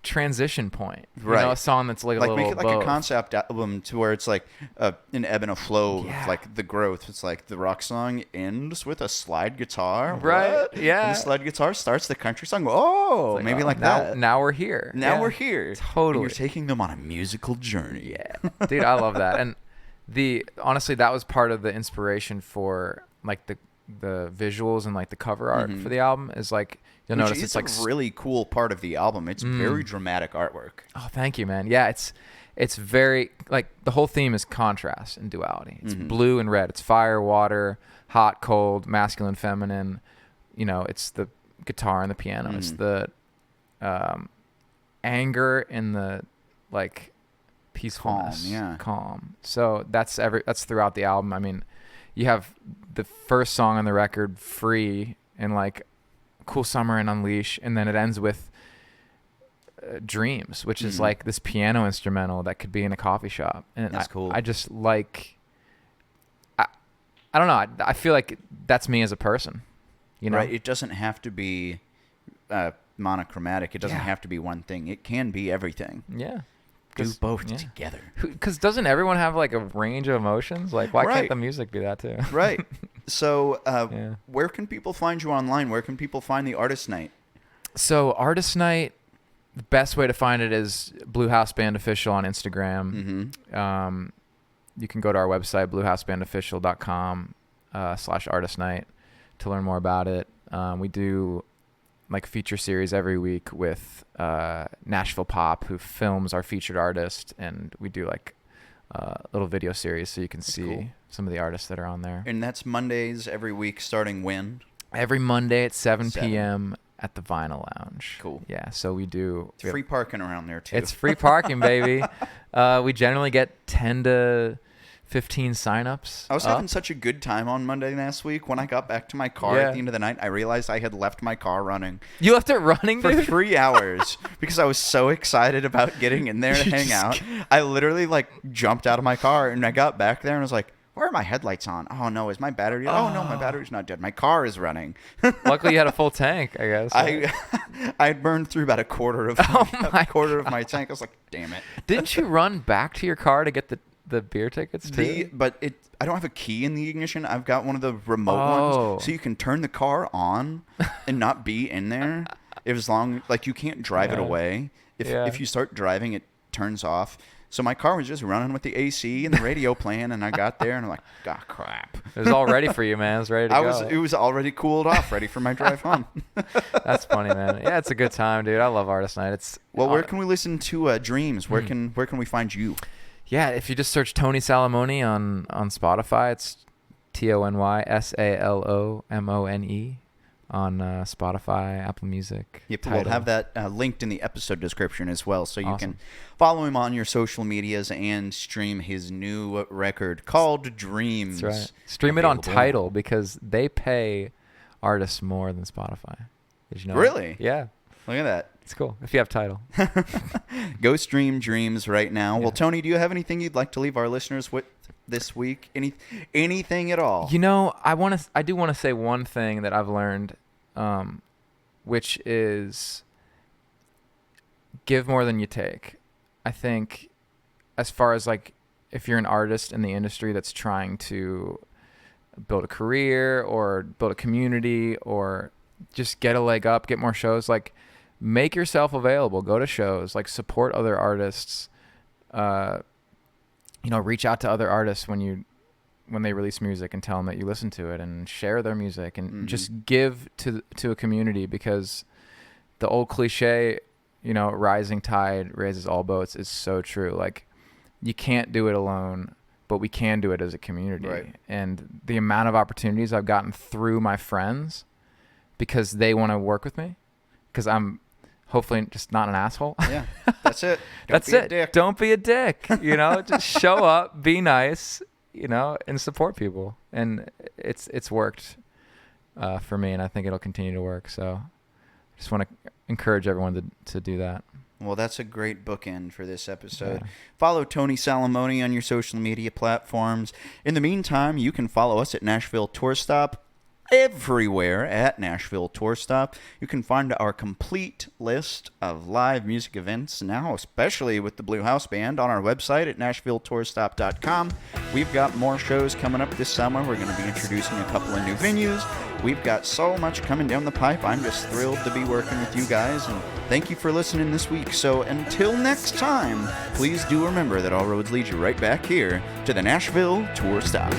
transition point, you know, a song that's like a little
make it like
both.
a concept album to where it's like an ebb and a flow of like the growth. It's like the rock song ends with a slide guitar,
right? Yeah,
and the slide guitar starts the country song. Oh, like, maybe like that.
Now we're here.
We're here.
Totally.
And you're taking them on a musical journey.
Yeah, dude, I love that. And honestly, that was part of the inspiration for like the visuals and like the cover art for the album. Is like, you'll notice it's like
a really cool part of the album. It's very dramatic artwork.
Oh, thank you, man. Yeah, it's very, like, the whole theme is contrast and duality. It's blue and red. It's fire, water, hot, cold, masculine, feminine. You know, it's the guitar and the piano. It's the anger and the like peacefulness, calm. So that's throughout the album. I mean, you have the first song on the record, Free, and like Cool Summer and Unleash, and then it ends with Dreams, which is like this piano instrumental that could be in a coffee shop. And
that's cool.
I just like, I don't know, I feel like that's me as a person, you know?
Right, it doesn't have to be monochromatic. It doesn't have to be one thing. It can be everything.
Yeah.
Do both together.
Because doesn't everyone have like a range of emotions? Like, why can't the music be that too?
Right. So where can people find you online? Where can people find the Artist Night?
So Artist Night, the best way to find it is Blue House Band Official on Instagram. You can go to our website, bluehousebandofficial.com/Artist Night to learn more about it. We do like feature series every week with Nashville Pop, who films our featured artist, and we do like a little video series so you can see some of the artists that are on there.
And that's Mondays every week, starting when?
Every Monday at 7 p.m. at the Vinyl Lounge.
Cool.
Yeah, so we do.
It's free parking around there too.
It's free parking, baby. We generally get 10 to 15 signups.
I was having such a good time on Monday last week. When I got back to my car at the end of the night, I realized I had left my car running.
You left it running,
for
dude?
3 hours because I was so excited about getting in there to hang out. I literally like jumped out of my car and I got back there and was like, where are my headlights on? Oh, no, is my battery? Oh, no, my battery's not dead. My car is running.
Luckily, you had a full tank, I guess. Right?
I had burned through about a quarter of my tank. I was like, damn it.
Didn't you run back to your car to get the beer tickets too?
I don't have a key in the ignition. I've got one of the remote ones, so you can turn the car on and not be in there. You can't drive it away. If you start driving, it turns off. So my car was just running with the AC and the radio playing, and I got there and I'm like, ah, crap.
It was all ready for you, man. It was ready to go.
It was already cooled off, ready for my drive home.
That's funny, man. Yeah, it's a good time, dude. I love Artist Night.
Where can we listen to Dreams? Where can we find you?
Yeah, if you just search Tony Salomone on Spotify, it's TonySalomone on Spotify, Apple Music.
Yep, we'll have that linked in the episode description as well, so you can follow him on your social medias and stream his new record called Dreams.
That's right. Stream it on Tidal because they pay artists more than Spotify. Did you know?
Really?
That? Yeah.
Look at that.
It's cool if you have Tidal.
Go stream Dreams right now. Yeah. Well, Tony, do you have anything you'd like to leave our listeners with this week? Anything at all?
You know, I do want to say one thing that I've learned, which is give more than you take. I think as far as like if you're an artist in the industry that's trying to build a career or build a community or just get a leg up, get more shows, like make yourself available, go to shows, like support other artists, reach out to other artists when they release music and tell them that you listen to it and share their music and just give to a community, because the old cliche, rising tide raises all boats is so true. Like you can't do it alone, but we can do it as a community.
Right.
And the amount of opportunities I've gotten through my friends because they want to work with me, because I'm hopefully just not an asshole.
Yeah, that's it.
That's it. Don't be a dick. Just show up, be nice, and support people. And it's worked for me, and I think it'll continue to work. So I just want to encourage everyone to do that.
Well, that's a great bookend for this episode. Yeah. Follow Tony Salomone on your social media platforms. In the meantime, you can follow us at Nashville Tour Stop everywhere at Nashville Tour Stop. You can find our complete list of live music events now, especially with the Blue House Band, on our website at NashvilleTourStop.com. We've got more shows coming up this summer. We're going to be introducing a couple of new venues. We've got so much coming down the pipe. I'm just thrilled to be working with you guys, and thank you for listening this week. So until next time, please do remember that all roads lead you right back here to the Nashville Tour Stop.